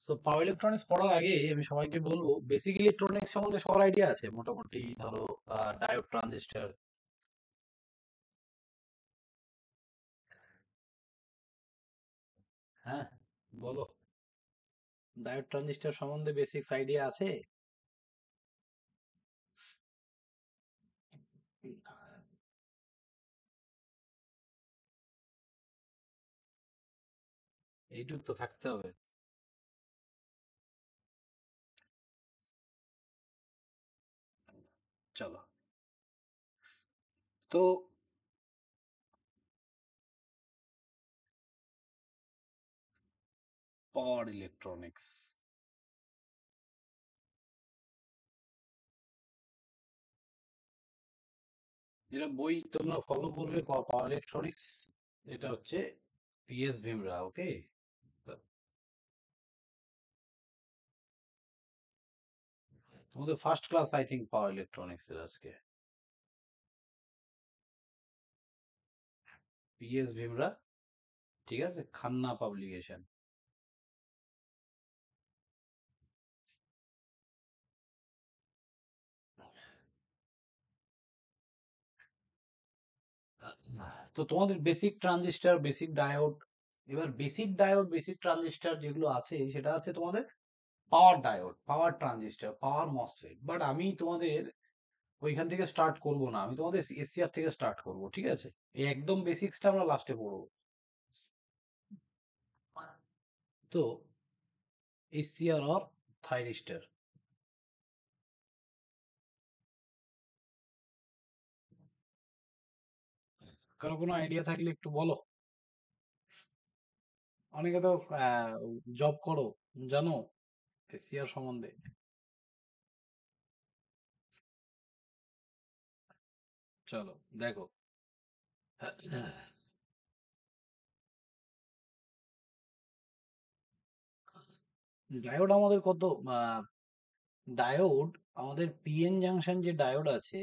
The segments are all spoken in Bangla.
সো পাওয়ার ইলেকট্রনিক্স পড়ার আগে আমি সবাইকে বলবো বেসিক ইলেকট্রনিক্স সম্বন্ধে সবার আইডিয়া আছে মোটামুটি। ধরো ডায়োড, ট্রানজিস্টর। হ্যাঁ, বলো। ডায়োড, ট্রানজিস্টর সম্বন্ধে বেসিক্স আইডিয়া আছে? এইটুক তো থাকতে হবে। চলো, তো পাওয়ার ইলেকট্রনিক্স, যেটা বই তোমরা ফলো করবে পাওয়ার ইলেকট্রনিক্স, এটা হচ্ছে পিএস ভীমরা। ওকে, তোমাদের first class I think power electronics এর আজকে। পিএস ভীমরা, ঠিক আছে, খান্না পাবলিকেশন। তো তোমাদের বেসিক ট্রানজিস্টর, বেসিক ডায়োড, এবার বেসিক ডায়োড, বেসিক ট্রানজিস্টর যেগুলো আছে সেটা হচ্ছে তোমাদের power diode, power transistor, power MOSFET. But আমি তোমাদের ওইখান থেকে স্টার্ট করব না, আমি তোমাদের এসসিআর থেকে স্টার্ট করব, ঠিক আছে? এই একদম বেসিক্সটা আমরা লাস্টে পড়বো। তো এসসিআর অর থাইরিস্টর, কারো কোনো আইডিয়া থাকলে একটু বলো। অনেকে তো জব করো, জানো এসসিআর সম্বন্ধে। চলো দেখো, ডায়োড আমাদের কত, ডায়োড আমাদের পিএন জাংশন যে ডায়োড আছে,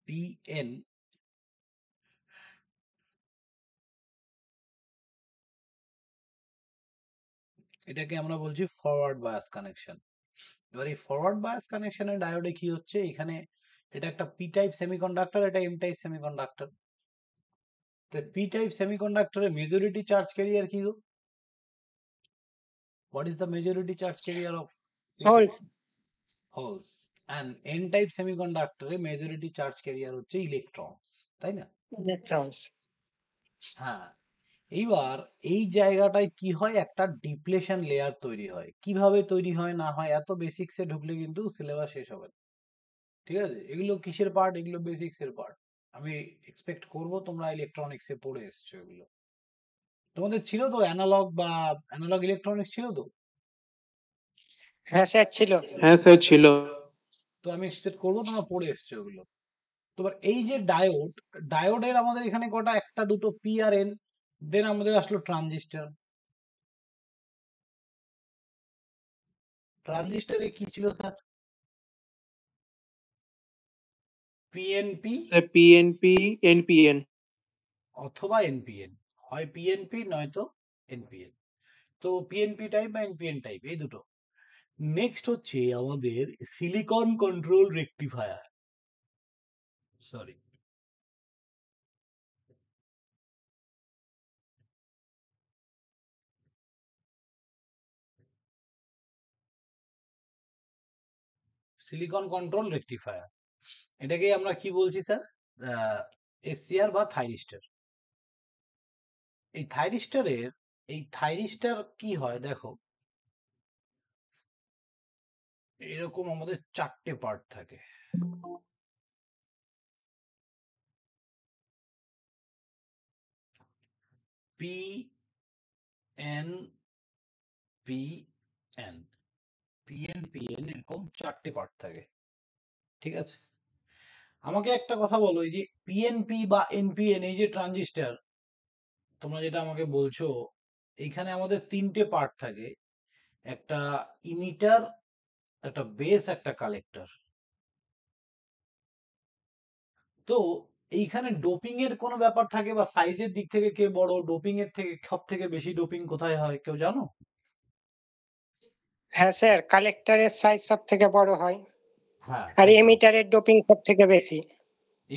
পিএন, এটাকে আমরা বলছি ফরওয়ার্ড বায়াস কানেকশন। এবার এই ফরওয়ার্ড বায়াস কানেকশনের ডায়োডে কি হচ্ছে, এখানে এটা একটা পি টাইপ সেমিকন্ডাক্টর, এটা এম টাইপ সেমিকন্ডাক্টর। তো পি টাইপ সেমিকন্ডাক্টরের মেজরিটি চার্জ ক্যারিয়ার কি গো? What is the majority charge carrier of P type? Holes. Holes. And N type সেমিকন্ডাক্টরের মেজরিটি চার্জ ক্যারিয়ার হচ্ছে ইলেকট্রনস, তাই না? Electrons. হ্যাঁ, এইবার এই জায়গাটায় কি হয়, একটা ডিপ্লেশন লেয়ার তৈরি হয়। কিভাবে তৈরি হয় না হয় এত বেসিক্সে ঢুকলে কিন্তু সিলেবাস শেষ হবে না, ঠিক আছে? এগুলো কিসের পার্ট? এগুলো বেসিক্স এর পার্ট। আমি এক্সপেক্ট করব তোমরা ইলেকট্রনিক্সে পড়ে এসছো এগুলো। তোমাদের ছিল তো অ্যানালগ বা অ্যানালগ ইলেকট্রনিক্স ছিল তো? হ্যাঁ স্যার ছিল। হ্যাঁ স্যার ছিল। তো আমি এক্সপেক্ট করবো তোমরা পড়ে এসছো ওগুলো। তো এবার এই যে ডায়োড, ডায়োডের আমাদের এখানে কটা, একটা দুটো পি আর এন, দেন আমাদের আসলো ট্রানজিস্টর। ট্রানজিস্টরে কি ছিল sir? PNP sir PNP, NPN. অথবা এনপিএন, হয় পিএনপি নয়তো এনপিএন। তো পিএনপি টাইপ বা এনপিএন টাইপ, এই দুটো। নেক্সট হচ্ছে আমাদের silicon control rectifier, sorry, silicon control rectifier. এটাকে আমরা কি বলছি স্যার? এসসিআর বা থাইরিস্টর। এই থাইরিস্টরের, এই থাইরিস্টর কি হয় দেখো, এরকম আমাদের চারটে পার্ট থাকে। P N P N, PN PN, এরকম চারটে পার্ট থাকে, ঠিক আছে? আমাকে একটা কথা বলো, এই যে পিএনপি বা এনপিএন, এই যে ট্রানজিস্টর তোমরা যেটা আমাকে বলছো, এইখানে আমাদের তিনটে পার্ট থাকে, একটা ইমিটার, একটা বেস, একটা কালেক্টর। তো এইখানে ডোপিং এর কোনো ব্যাপার থাকে বা সাইজের দিক থেকে কে বড়, ডোপিং এর থেকে সব থেকে বেশি ডোপিং কোথায় হয় কেউ জানো? হ্যাঁ স্যার, কালেক্টরের সাইজ সব থেকে বড় হয় হ্যাঁ, আর একদম। এমিটারের ডোপিং সব থেকে বেশি।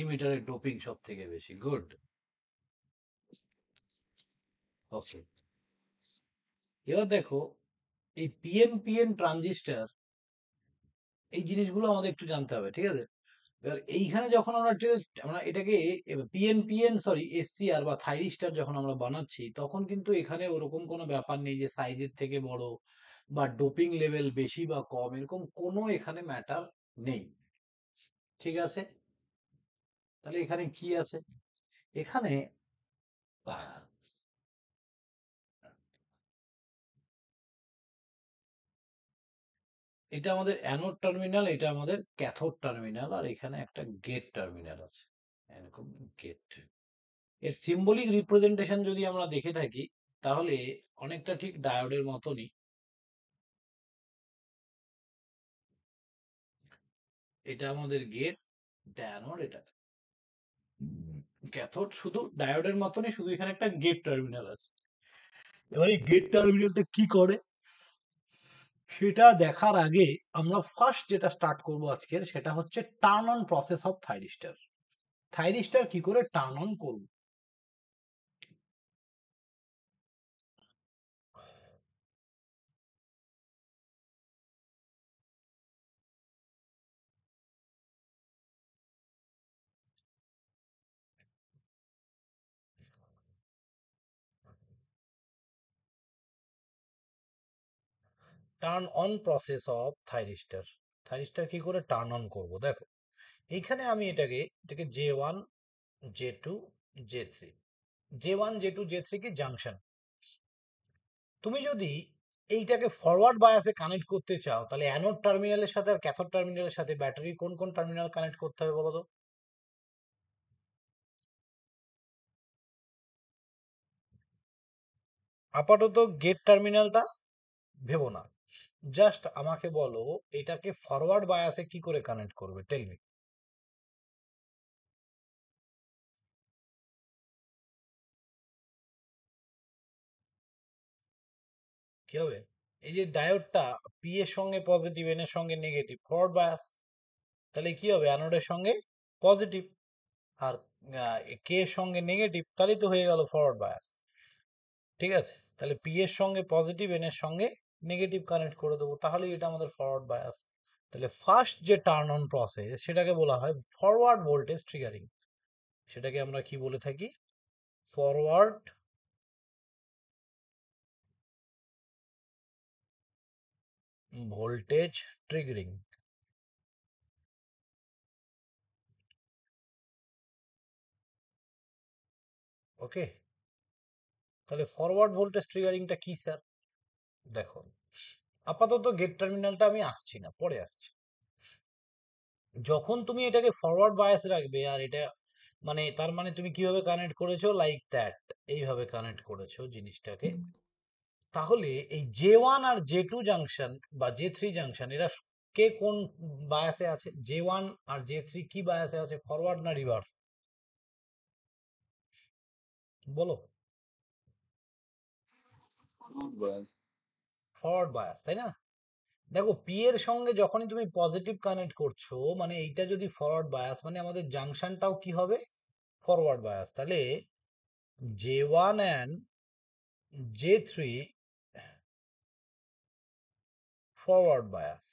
ইমিটারের ডোপিং সব থেকে বেশি। গুড। ওকে, এবার দেখো এই পিএনপিএন ট্রানজিস্টর, এই জিনিসগুলো আমাদের একটু জানতে হবে, ঠিক আছে? এবার এইখানে যখন আমরা এটাকে পিএনপিএন সরি এসসিআর বা থাইরিস্টার যখন আমরা বানাচ্ছি, তখন কিন্তু এখানে ওরকম কোনো ব্যাপার নেই যে সাইজের থেকে বড় বা ডোপিং লেভেল বেশি বা কম, এরকম কোনো এখানে ম্যাটার নেই। ঠিক আছে, তাহলে এখানে কি আছে? এখানে আহ, এটা আমাদের অ্যানোড টার্মিনাল, এটা আমাদের ক্যাথোড টার্মিনাল, আর এখানে একটা গেট টার্মিনাল আছে, এরকম গেট। এর সিম্বলিক রিপ্রেজেন্টেশন যদি আমরা দেখে থাকি, তাহলে অনেকটা ঠিক ডায়োডের মতনই। এটা আমাদের গেট, এটা অ্যানোড, এটা ক্যাথোড, শুধু ডায়োডের মতনই, শুধু এখানে একটা গেট টার্মিনাল আছে। এবার এই গেট টার্মিনালটা কি করে সেটা দেখার আগে আমরা ফার্স্ট যেটা স্টার্ট করব আজকের, সেটা হচ্ছে টার্ন অন প্রসেস অফ থাইরিস্টার। থাইরিস্টার কি করে টার্ন অন করব? টার্ন অন প্রসেস অফ থাইরিস্টার, থাইরিস্টার কি করে টার্ন অন করব? দেখো এইখানে আমি এটাকে J1 J2 J3, J1 J2 J3 কি জাংশন। তুমি যদি এইটাকে ফরওয়ার্ড বায়াসে কানেক্ট করতে চাও, তাহলে অ্যানোড টার্মিনালের সাথে আর ক্যাথোড টার্মিনালের সাথে ব্যাটারি কোন কোন টার্মিনাল কানেক্ট করতে হবে বলো তো? আপাতত গেট টার্মিনালটা ভেবো না, জাস্ট আমাকে বলো এটাকে ফরওয়ার্ড বায়াসে কি করে কানেক্ট করবে, টেল মি। কি হবে? এই যে ডায়োডটা পি এর সঙ্গে পজিটিভ, এন এর সঙ্গে নেগেটিভ, ফরওয়ার্ড বায়াস, তাহলে কি হবে? অ্যানোডের সঙ্গে পজিটিভ আর কে এর সঙ্গে নেগেটিভ, তাহলেই তো হয়ে গেল ফরওয়ার্ড বায়াস। ঠিক আছে, তাহলে পি এর সঙ্গে পজিটিভ, এন এর সঙ্গে নেগেটিভ কানেক্ট করে দেবো, তাহলেই এটা আমাদের ফরওয়ার্ড বায়াস। তাহলে ফার্স্ট যে টার্ন অন প্রসেস, সেটাকে বলা হয় ফরওয়ার্ড ভোল্টেজ ট্রিগারিং। সেটাকে আমরা কি বলে থাকি? Forward voltage triggering. ওকে, তাহলে ফরওয়ার্ড ভোল্টেজ ট্রিগারিংটা কি স্যার? দেখো, আপাতত গেট টার্মিনালটা আমি আসছি না, পরে আসছি। যখন তুমি এটাকে ফরওয়ার্ড বায়াস রাখবে, আর এটা মানে তার মানে তুমি কিভাবে কানেক্ট করেছো, লাইক দ্যাট, এইভাবে কানেক্ট করেছো জিনিসটাকে, তাহলে এই J1 আর J2 জাংশন বা J3 জাংশন, এরা কে কোন বায়াসে আছে? J1 আর J3 কি বায়াসে আছে, ফরওয়ার্ড না রিভার্স? বলো। ফরওয়ার্ড বায়াস, তাই না? দেখো পি এর সঙ্গে যখনই তুমি পজিটিভ কানেক্ট করছো, মানে এইটা যদি ফরওয়ার্ড বায়াস, মানে আমাদের জাংশনটাও কি হবে? Forward bias. তাহলে J1 and J3 forward bias,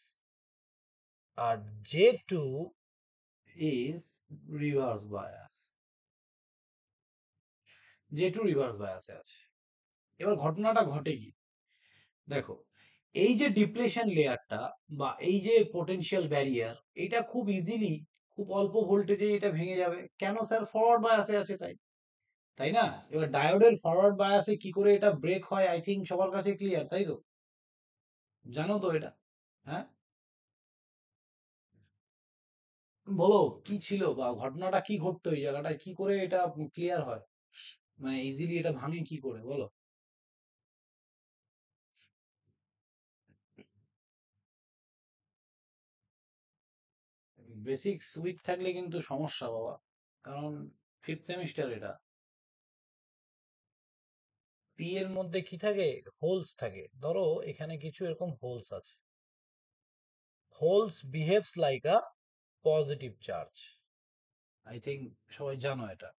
আর J2 is reverse bias, J2 reverse বায়াসে আছে। এবার ঘটনাটা ঘটে কি, দেখো এই যে ডিপ্লেশন লেয়ারটা বা এই যে পোটেনশিয়াল ব্যারিয়ার, এটা খুব ইজিলি, খুব অল্প ভোল্টেজে এটা ভেঙে যাবে। কেন স্যার? ফরওয়ার্ড বায়াসে আছে তাই, তাই না? এবার ডায়োডের ফরওয়ার্ড বায়াসে কি করে এটা ব্রেক হয়, আই থিঙ্ক সবার কাছে ক্লিয়ার, তাই তো? জানো তো এটা? হ্যাঁ, বলো কি ছিল বা ঘটনাটা কি ঘটতো এই জায়গাটায়, কি করে এটা ক্লিয়ার হয়, মানে ইজিলি এটা ভাঙে কি করে, বলো। বেসিক্স উইক থাকলে কিন্তু সমস্যা বাবা। কারণ 5th সেমিস্টার এটা। পি এর মধ্যে কি থাকে? হোলস থাকে। ধরো এখানে কিছু এরকম হোলস আছে। Holes behaves like a positive charge. I think সবাই জানো এটা।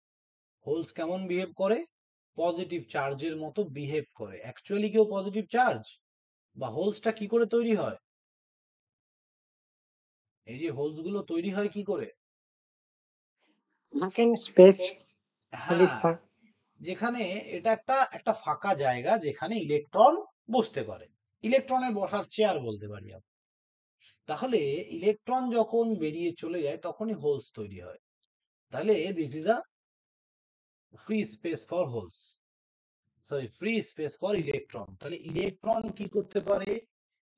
হোলস কেমন বিহেভ করে? পজিটিভ চার্জের মতো বিহেভ করে। অ্যাকচুয়ালি কেউ পজিটিভ চার্জ? বা হোলসটা কি করে তৈরি হয়? এই যে হোলস গুলো তৈরি হয় কি করে? ভ্যাকেন্ট স্পেস, খালি হ্যাঁ, স্থান। যেখানে এটা একটা একটা ফাঁকা জায়গা যেখানে ইলেকট্রন বসতে পারে। ইলেকট্রনের বসার চেয়ার বলতে পারি আমরা। তাহলে ইলেকট্রন যখন বেরিয়ে চলে যায় তখনই হোলস তৈরি হয়। তাহলে this is a free space for holes, sorry free space for electron. তাহলে ইলেকট্রন কি করতে পারে?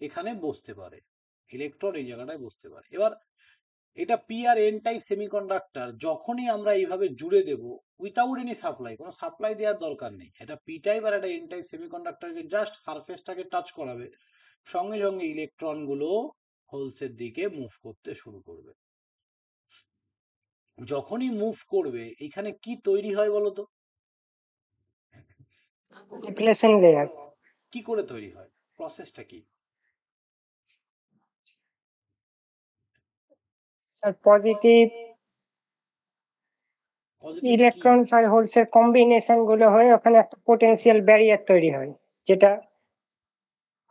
এখানে বসতে পারে। ইলেকট্রন এই জায়গাটায় বসতে পারে। এবার এটা P R N type semiconductor যখনই আমরা এইভাবে জুড়ে দেব উইথাউট এনি সাপ্লাই, কোনো সাপ্লাই দেওয়ার দরকার নেই, এটা পি টাইপ আর একটা এন টাইপ সেমিকন্ডাক্টরকে জাস্ট সারফেসটাকে টাচ করাবে, সঙ্গে সঙ্গে ইলেকট্রন গুলো হোলসের দিকে মুভ করতে শুরু করবে। যখনই মুভ করবে এখানে কি তৈরি হয় বলতো? Depletion layer. কি করে তৈরি হয়? প্রসেসটা কি? স্যার পজিটিভ পজিটিভ কি? ইলেকট্রন আর হোলস এর কম্বিনেশন গুলো হয়ে ওখানে একটা পোটেনশিয়াল ব্যারিয়ার তৈরি হয়, যেটা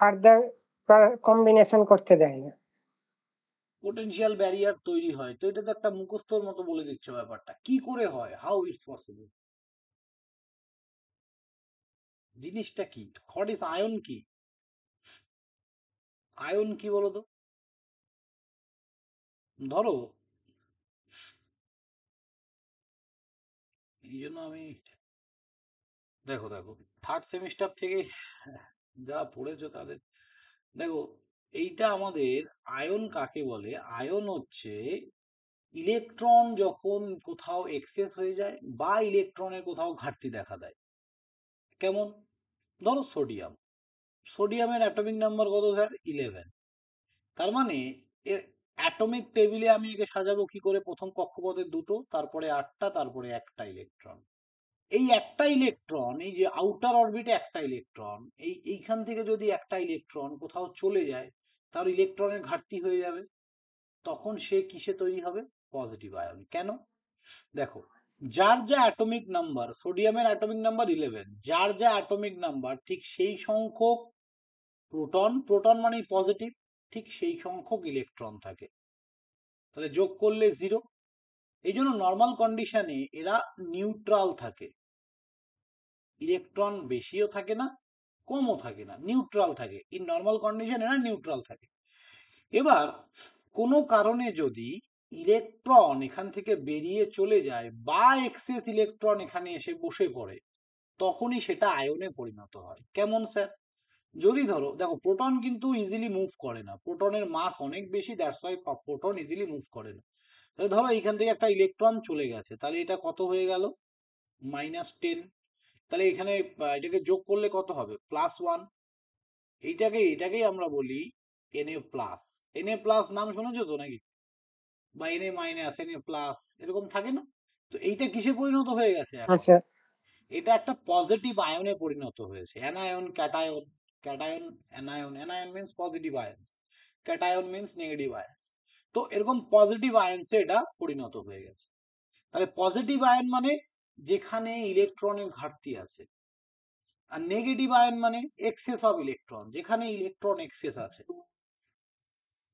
ফার্দার কম্বিনেশন করতে দেয় না। পোটেনশিয়াল ব্যারিয়ার তৈরি হয়, তো এটা তো একটা মুখস্থর মতো বলে দিচ্ছ ব্যাপারটা। কি করে হয়? How it's possible? জিনিসটা কি? What is ion? কি আয়ন কি বলতো? ধরো এই জন্য আমি, দেখো দেখো, থার্ড সেমিস্টার থেকে যারা পড়েছো তাদের দেখো, এইটা আমাদের আয়ন কাকে বলে? আয়ন হচ্ছে ইলেকট্রন যখন কোথাও এক্সেস হয়ে যায় বা ইলেকট্রনের কোথাও ঘাটতি দেখা দেয়। কেমন? ধরো সোডিয়াম, সোডিয়ামের অ্যাটমিক নাম্বার কত স্যার? 11। তার মানে এর অ্যাটমিক টেবিলে আমি একে সাজাবো কি করে? প্রথম কক্ষপথে দুটো, তারপরে 8টা, তারপরে একটা ইলেকট্রন। এই একটা ইলেকট্রন, এই যে আউটার অরবিটে একটা ইলেকট্রন, এইখান থেকে যদি একটা ইলেকট্রন কোথাও চলে যায়, তার ইলেকট্রনের ঘাটতি হয়ে যাবে। তখন সে কিসে তৈরি হবে? Positive ion. কেন? দেখো, যার যা অ্যাটমিক নাম্বার, সোডিয়ামের অ্যাটমিক নাম্বার 11, যার যা অ্যাটমিক নাম্বার ঠিক সেই সংখ্যক প্রোটন, প্রোটন মানেই পজিটিভ, ঠিক সেই সংখ্যক ইলেকট্রন থাকে। তাহলে যোগ করলে 0। এই জন্য নর্মাল কন্ডিশনে এরা নিউট্রাল থাকে। ইলেকট্রন বেশিও থাকে না, কমও থাকে না, নিউট্রাল থাকে। ইন নর্মাল কন্ডিশন এরা নিউট্রাল থাকে। এবার কোনো কারণে যদি ইলেকট্রন এখান থেকে বেরিয়ে চলে যায় বা এক্সেস ইলেকট্রন এখানে এসে বসে পড়ে, তখনই সেটা আয়নে পরিণত হয়। কেমন স্যার? যদি ধরো, দেখো প্রোটন কিন্তু ইজিলি মুভ করে না, প্রোটনের মাস অনেক বেশি, that's why proton easily move করে না। তাহলে ধরো এইখান থেকে একটা ইলেকট্রন চলে গেছে, তাহলে এটা কত হয়ে গেল? -10। তাহলে এখানে এটাকে যোগ করলে কত হবে? +1। এটাকেই আমরা বলি Na+। Na+ নাম শুনেছো তো নাকি? বা Na-, Na+, এরকম থাকে না? তো এইটা কিসে পরিণত হয়ে গেছে এখন? আচ্ছা এটা একটা পজিটিভ আয়নে পরিণত হয়েছে। Anion, cation, cation, anion. Anion means positive আয়ন্স, cation means negative আয়ন্স। তো এরকম পজিটিভ আয়ন্সে এটা পরিণত হয়ে গেছে। তাহলে পজিটিভ আয়ন মানে যেখানে ইলেকট্রনের ঘাটতি আছে, আর নেগেটিভ আয়ন মানে এক্সেস অফ ইলেকট্রন, যেখানে ইলেকট্রন এক্সেস আছে।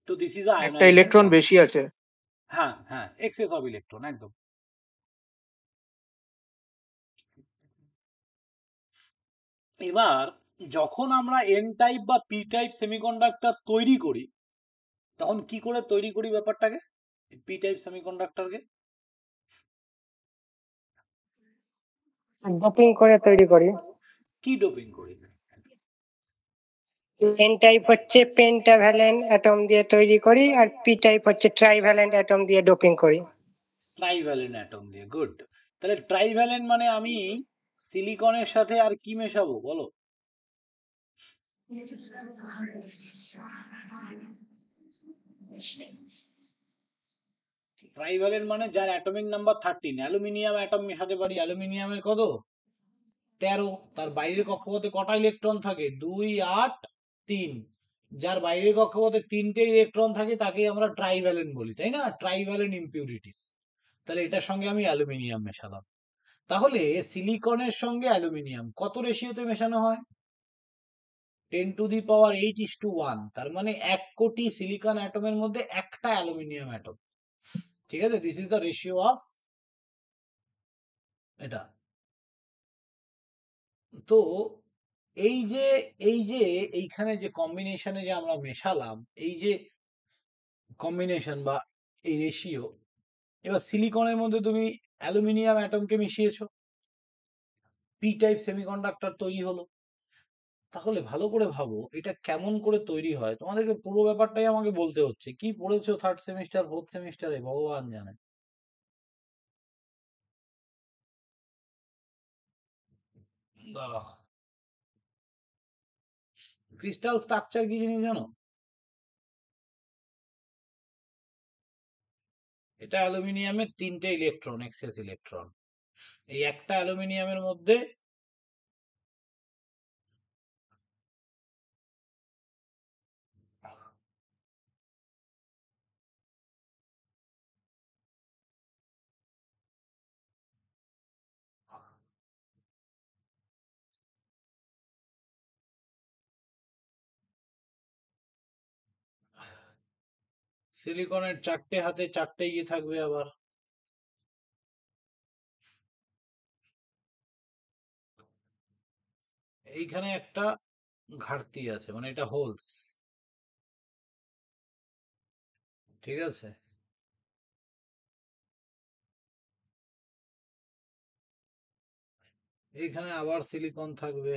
তো দিস ইজ একটা আয়োনাইজেশন ইলেকট্রন প্রসেস। বেশি আছে। হ্যাঁ হ্যাঁ, এক্সেস অফ ইলেকট্রন, একদম। এবার যখন আমরা এন টাইপ বা পি টাইপ সেমিকন্ডাক্টর তৈরি করি, তখন কি করে তৈরি করি ব্যাপারটাকে? পি টাইপ সেমিকন্ডাক্টরকে ডোপিং করে তৈরি করি। কি ডোপিং করি? এন টাইপ হচ্ছে পেন্টাভ্যালেন্ট অ্যাটম দিয়ে তৈরি করি, আর পি টাইপ হচ্ছে ট্রাইভ্যালেন্ট অ্যাটম দিয়ে ডোপিং করি। ট্রাইভ্যালেন্ট অ্যাটম দিয়ে, গুড। তাহলে ট্রাইভ্যালেন্ট মানে আমি সিলিকনের সাথে আর কি মেশাবো বলো? ট্রাইভ্যালেন্ট মানে যার অ্যাটমিক নাম্বার 13, অ্যালুমিনিয়াম অ্যাটম মেশাতে পারি, অ্যালুমিনিয়ামের কত 13, তার বাইরের কক্ষপথে কটা ইলেকট্রন থাকে 2 8 3, যার বাইরের কক্ষপথে 3টে ইলেকট্রন থাকে তাকেই আমরা ট্রাইভ্যালেন্ট বলি, তাই না? Trivalent impurities. তাহলে এটার সঙ্গে আমি অ্যালুমিনিয়াম মেশালাম। তাহলে সিলিকনের সঙ্গে অ্যালুমিনিয়াম কত রেশিওতে মেশানো হয়? 10⁻8:1, তার মানে 1 কোটি সিলিকন অ্যাটমের মধ্যে একটা অ্যালুমিনিয়াম অ্যাটম। ঠিক আছে, this is the ratio of এটা। তো এই যে এইখানে যে কম্বিনেশনে যে আমরা মেশালাম, এই যে কম্বিনেশন বা এই রেশিও, এবার সিলিকনের মধ্যে তুমি অ্যালুমিনিয়াম অ্যাটমকে মিশিয়েছো, পি টাইপ সেমিকন্ডাক্টর তৈরি হলো। তাহলে ভালো করে ভাবো এটা কেমন করে তৈরি হয়, তোমাদেরকে পুরো ব্যাপারটাই আমাকে বলতে হচ্ছে। কি পড়েছো 3rd সেমিস্টার 4th সেমিস্টারে ভগবান জানে। ক্রিস্টাল স্ট্রাকচার কি জিনিস জানো? এটা অ্যালুমিনিয়ামের 3টে ইলেকট্রন, এক্সেস ইলেকট্রন। এই একটা অ্যালুমিনিয়ামের মধ্যে সিলিকনের 4টে হাতে 4টে ইয়ে থাকবে। আবার এইখানে একটা ঘাটতি আছে, মানে এটা হোলস, ঠিক আছে? এইখানে আবার সিলিকন থাকবে।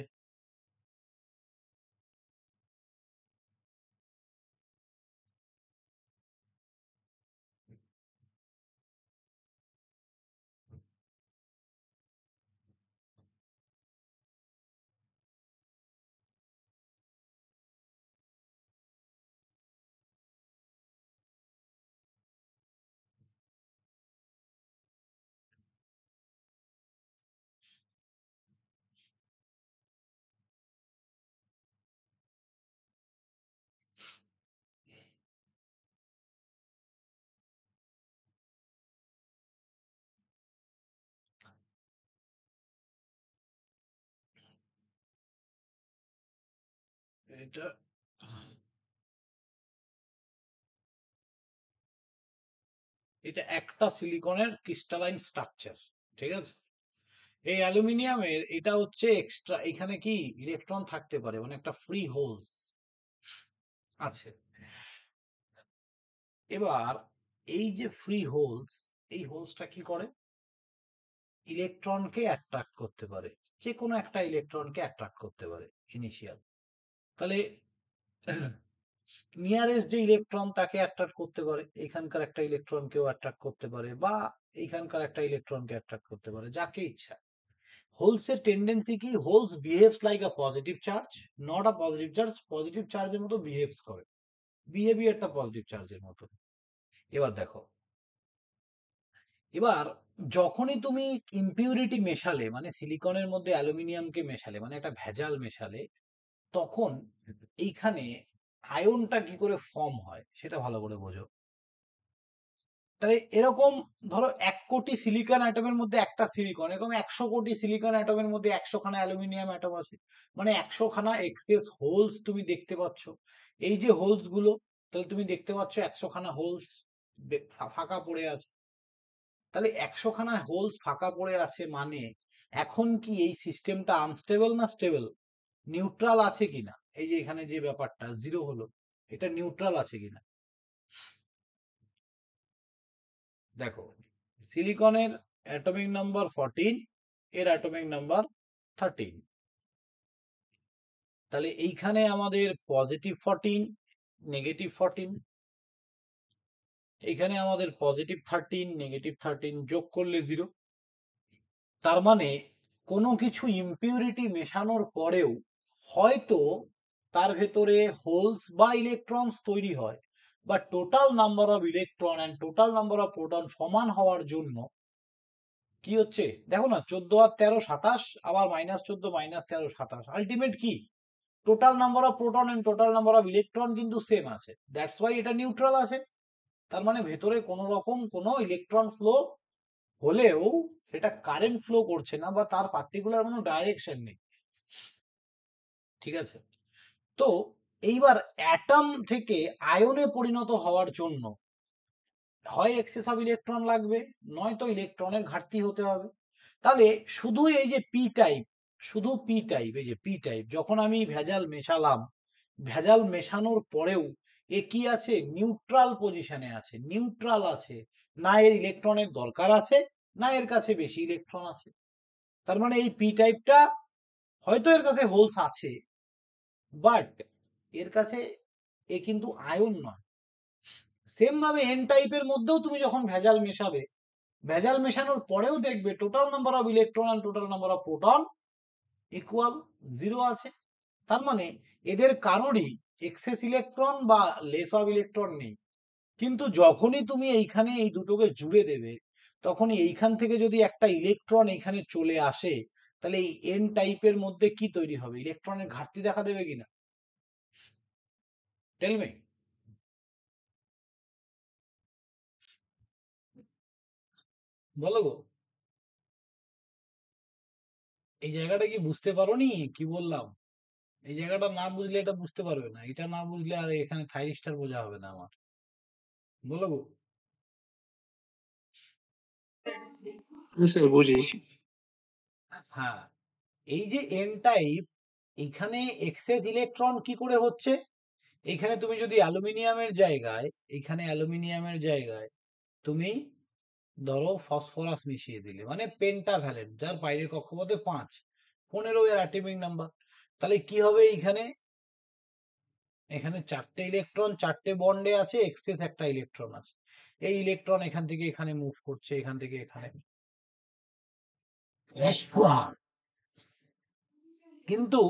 এটা এটা একটা সিলিকনের ক্রিস্টালাইন স্ট্রাকচার, ঠিক আছে? এই অ্যালুমিনিয়ামের এটা হচ্ছে এক্সট্রা, এখানে কি ইলেকট্রন থাকতে পারে, মানে একটা ফ্রি হোলস আছে। এবার এই যে ফ্রি হোলস, এই হোলসটা কি করে, ইলেকট্রনকে অ্যাট্রাক্ট করতে পারে, যে কোনো একটা ইলেকট্রনকে অ্যাট্রাক্ট করতে পারে ইনিশিয়াল। তাহলে নিয়ারেস্ট যে ইলেকট্রন তাকে অ্যাট্রাক্ট করতে পারে, এখানকার একটা ইলেকট্রনকেও অ্যাট্রাক্ট করতে পারে, বা এইখানকার একটা ইলেকট্রনকে অ্যাট্রাক্ট করতে পারে, যাকে ইচ্ছা। হোলসের টেন্ডেন্সি কি, holes behaves like a positive charge, not a positive charge, positive চার্জের মতো বিহেভস করে, বিহেভিয়ারটা পজিটিভ চার্জের মতো। এবার দেখো, এবার যখনই তুমি ইম্পিউরিটি মেশালে, মানে সিলিকনের মধ্যে অ্যালুমিনিয়ামকে মেশালে, মানে একটা ভেজাল মেশালে, তখন এইখানে আয়নটা কি করে ফর্ম হয় সেটা ভালো করে বোঝো। তাহলে এরকম ধরো 1 কোটি সিলিকন অ্যাটমের মধ্যে একটা সিলিকন, এরকম 100 কোটি সিলিকন অ্যাটমের মধ্যে 100 খানা অ্যালুমিনিয়াম অ্যাটম আছে, মানে 100 খানা এক্সেস হোলস তুমি দেখতে পাচ্ছ। এই যে হোলস গুলো, তাহলে তুমি দেখতে পাচ্ছ 100 খানা হোলস ফাঁকা পড়ে আছে। তাহলে 100 খানা হোলস ফাঁকা পড়ে আছে, মানে এখন কি এই সিস্টেমটা আনস্টেবল না স্টেবল, নিউট্রাল আছে কিনা? এই যে এখানে যে ব্যাপারটা জিরো হলো, এটা নিউট্রাল আছে কিনা দেখো। সিলিকনের অ্যাটমিক নাম্বার 14, এর অ্যাটমিক নাম্বার 13। তাহলে এইখানে আমাদের পজিটিভ 14, নেগেটিভ 14, এইখানে আমাদের পজিটিভ 13, নেগেটিভ 13, যোগ করলে 0। তার মানে কোনো কিছু ইম্পিউরিটি মেশানোর পরেও হয়তো তার ভেতরে হোলস বা ইলেকট্রনস তৈরি হয়, বা total number of electron and total number of proton সমান হওয়ার জন্য কি হচ্ছে দেখো না, 14 আর 13 27, আবার -14 -13 27, আলটিমেট কি total number of proton and total number of electron কিন্তু সেম আছে, দ্যাটস ওয়াই এটা নিউট্রাল আছে। তার মানে ভেতরে কোনো রকম কোনো ইলেকট্রন ফ্লো হলেও সেটা কারেন্ট ফ্লো করছে না বা তার পার্টিকুলার কোনো ডাইরেকশন নেই, ঠিক আছে। তো এইবার অ্যাটম থেকে আয়নে পরিণত হওয়ার জন্য হয় এক্সেস অফ ইলেকট্রন লাগবে, নয়তো ইলেকট্রনের ঘাটতি হতে হবে। তাহলে শুধু এই যে পি টাইপ, শুধু পি টাইপ, এই যে পি টাইপ যখন আমি ভেজাল মেশালাম, ভেজাল মেশানোর পরেও এ কি আছে, নিউট্রাল পজিশনে আছে, নিউট্রাল আছে, না এর ইলেকট্রনের দরকার আছে না এর কাছে বেশি ইলেকট্রন আছে। তার মানে এই পি টাইপটা হয়তো এর কাছে হোলস আছে, বাট এর কাছে এ কিন্তু আয়ন নয়। সেম ভাবে এন টাইপের মধ্যেও তুমি যখন ভেজাল মেশাবে, ভেজাল মেশানোর পরেও দেখবে টোটাল নাম্বার অফ ইলেকট্রন আর total number of proton equal 0 আছে। তার মানে এদের কারোরই এক্সেস ইলেকট্রন বা লেস অফ ইলেকট্রন নেই। কিন্তু যখনই তুমি এইখানে এই দুটোকে জুড়ে দেবে, তখনই এইখান থেকে যদি একটা ইলেকট্রন এখানে চলে আসে, তাহলে এই এন টাইপের মধ্যে কি তৈরি হবে, ইলেকট্রনের ঘাটতি দেখা দেবে কিনা, টেল মি। বলো গো, এই জায়গাটা কি বুঝতে পারোনি কি বললাম? এই জায়গাটা না বুঝলে এটা বুঝতে পারবে না, এটা না বুঝলে আর এখানে থাইরিস্টার বোঝা হবে না আমার। বলো গো। স্যার বুঝেছি। হ্যাঁ, এই যে এন টাইপ, এখানে এক্সেস ইলেকট্রন কি করে হচ্ছে, এখানে তুমি যদি অ্যালুমিনিয়ামের জায়গায়, এখানে অ্যালুমিনিয়ামের জায়গায় তুমি ধরো ফসফরাস মিশিয়ে দিলে, মানে পেন্টাভ্যালেন্ট, যার বাইরের কক্ষপথে 5, 15 এর অ্যাটমিক নাম্বার, তাহলে কি হবে, এইখানে এখানে 4টে ইলেকট্রন 4টে বন্ডে আছে, এক্সেস একটা ইলেকট্রন আছে, এই ইলেকট্রন এখান থেকে এখানে মুভ করছে, এখান থেকে এখানে। কিন্তু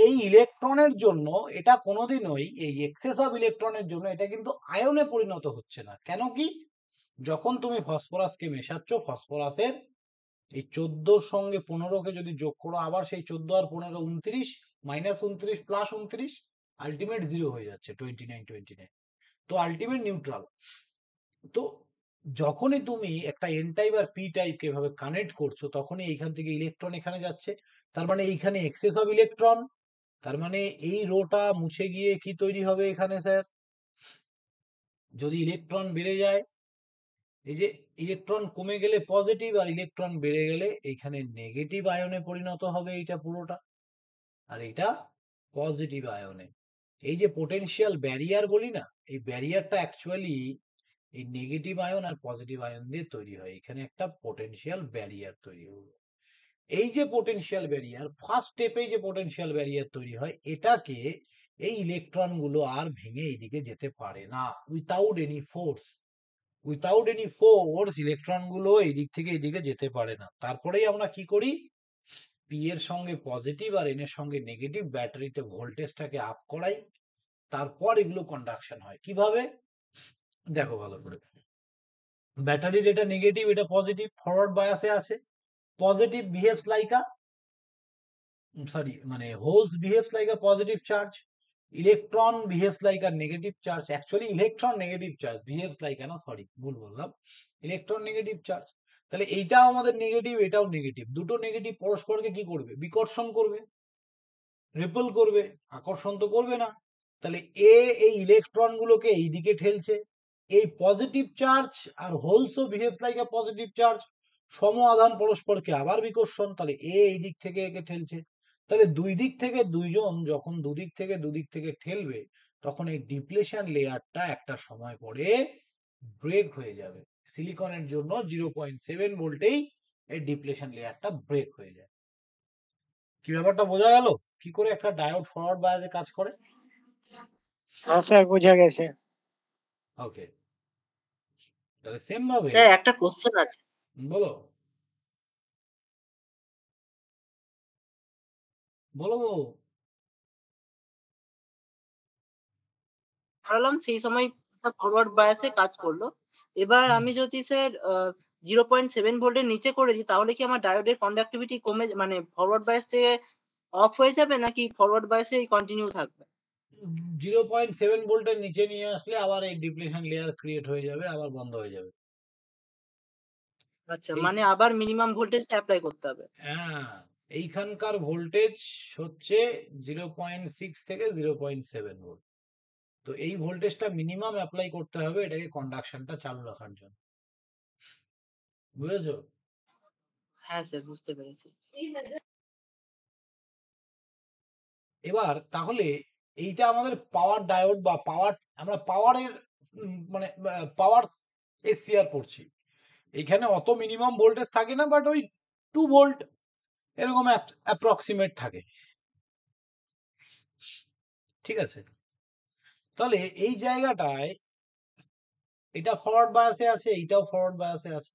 এই ইলেকট্রনের জন্য এটা কোনোদিনই, এই এক্সেস অফ ইলেকট্রনের জন্য এটা কিন্তু আয়নে পরিণত হচ্ছে না। কেন কি, যখন তুমি ফসফরাসকে মেশাচ্ছ, ফসফরাসের এই 14 সঙ্গে 15কে যদি যোগ করো, আবার সেই 14 আর 15 29, -29 প্লাস 29, আলটিমেট 0 হয়ে যাচ্ছে, 29 তো আলটিমেট নিউট্রাল। তো যখনই তুমি একটা এন টাইপ আর পি টাইপকে এভাবে কানেক্ট করছো, তখনই এইখান থেকে ইলেকট্রন এখানে যাচ্ছে, তার মানে এইখানে এক্সেস অফ ইলেকট্রন, তার মানে এই রোটা মুছে গিয়ে কি তৈরি হবে এখানে স্যার, যদি ইলেকট্রন বেড়ে যায়, এই যে ইলেকট্রন কমে গেলে পজিটিভ আর ইলেকট্রন বেড়ে গেলে এইখানে নেগেটিভ আয়নে পরিণত হবে এইটা পুরোটা, আর এটা পজিটিভ আয়নে। এই যে পোটেনশিয়াল ব্যারিয়ার বলি না, এই ব্যারিয়ারটা অ্যাকচুয়ালি এই নেগেটিভ আয়ন আর পজিটিভ আয়ন দিয়ে তৈরি হয়, এখানে একটা পোটেনশিয়াল ব্যারিয়ার তৈরি হবে। এই যে পোটেনশিয়াল ব্যারিয়ার, ফার্স্ট স্টেপে যে পোটেনশিয়াল ব্যারিয়ার তৈরি হয়, এটাকে এই ইলেকট্রন গুলো আর ভেঙে এইদিকে যেতে পারে না, without any force, without any force electron গুলো এই দিক থেকে এইদিকে যেতে পারে না। তারপরেই আমরা কি করি, পি এর সঙ্গে পজিটিভ আর এন এর সঙ্গে নেগেটিভ ব্যাটারিতে ভোল্টেজটাকে আপ করাই, তারপর এগুলো কন্ডাকশন হয়। কিভাবে দেখো ভালো করে, ব্যাটারির এটা নেগেটিভ এটা পজিটিভ, ফরওয়ার্ড বায়াসে আছে, positive behaves like a, sorry মানে holes behaves like a positive charge, electron behaves like a negative charge, actually electron negative charge, behaves like না, সরি ভুল বললাম, ইলেকট্রন নেগেটিভ চার্জ। তাহলে এইটাও আমাদের নেগেটিভ, এটাও নেগেটিভ, দুটো নেগেটিভ পরস্পরকে কি করবে, বিকর্ষণ করবে, রিপেল করবে, আকর্ষণ তো করবে না। তাহলে এ এই ইলেকট্রন গুলোকে এইদিকে ঠেলছে, এই পজিটিভ চার্জ আর হোলসও behaves like a positive charge, সম আধান পরস্পরকে আবার বিকর্ষণ, তাহলে এ এই দিক থেকে একে ঠেলছে। তাহলে দুই দিক থেকে দুইজন যখন দুদিক থেকে ঠেলবে, তখন এই ডিপ্লেশন লেয়ারটা একটা সময় পরে ব্রেক হয়ে যাবে। সিলিকনের জন্য 0.7 ভোল্টেই এই ডিপ্লেশন লেয়ারটা ব্রেক হয়ে যায়। কি ব্যাপারটা বোঝা গেল, কি করে একটা ডায়োড ফরওয়ার্ড বায়াসে কাজ করে? হ্যাঁ স্যার, বোঝা গেছে। ওকে, তাহলে সেম ভাবে স্যার একটা কোশ্চেন আছে। বলো, বলো গো। ভাবলাম সেই সময় ফরওয়ার্ড বায়াসে কাজ করলো। এবার হুম। আমি যদি স্যার 0.7 ভোল্টের নিচে করে দিই তাহলে কি আমার ডায়োডের কন্ডাক্টিভিটি কমে মানে ফরওয়ার্ড বায়াস থেকে অফ হয়ে যাবে নাকি ফরওয়ার্ড বায়াসেই কন্টিনিউ থাকবে? 0.7 ভোল্টের নিচে নিয়ে আসলে আবার এই ডিপ্লেশন লেয়ার ক্রিয়েট হয়ে যাবে, আবার বন্ধ হয়ে যাবে। আচ্ছা, এই মানে আবার মিনিমাম ভোল্টেজটা এপ্লাই করতে হবে। হ্যাঁ, এইখানকার ভোল্টেজ হচ্ছে 0.6 থেকে 0.7 ভোল্ট। তো এই ভোল্টেজটা মিনিমাম অ্যাপ্লাই করতে হবে এটাকে কন্ডাকশনটা চালু রাখার জন্য। বুঝেছো? হ্যাঁ স্যার, বুঝতে পেরেছি। এবার তাহলে এইটা আমাদের পাওয়ার ডায়োড বা পাওয়ার, আমরা পাওয়ারের মানে পাওয়ার এসসিআর পড়ছি। এখানে অত মিনিমাম ভোল্টেজ থাকে না, বাট ওই 2 ভোল্ট এরকম অ্যাপ্রক্সিমেট থাকে। ঠিক আছে, তাহলে এই জায়গাটায় এটা ফরওয়ার্ড বায়াসে আছে, এইটাও ফরওয়ার্ড বায়াসে আছে।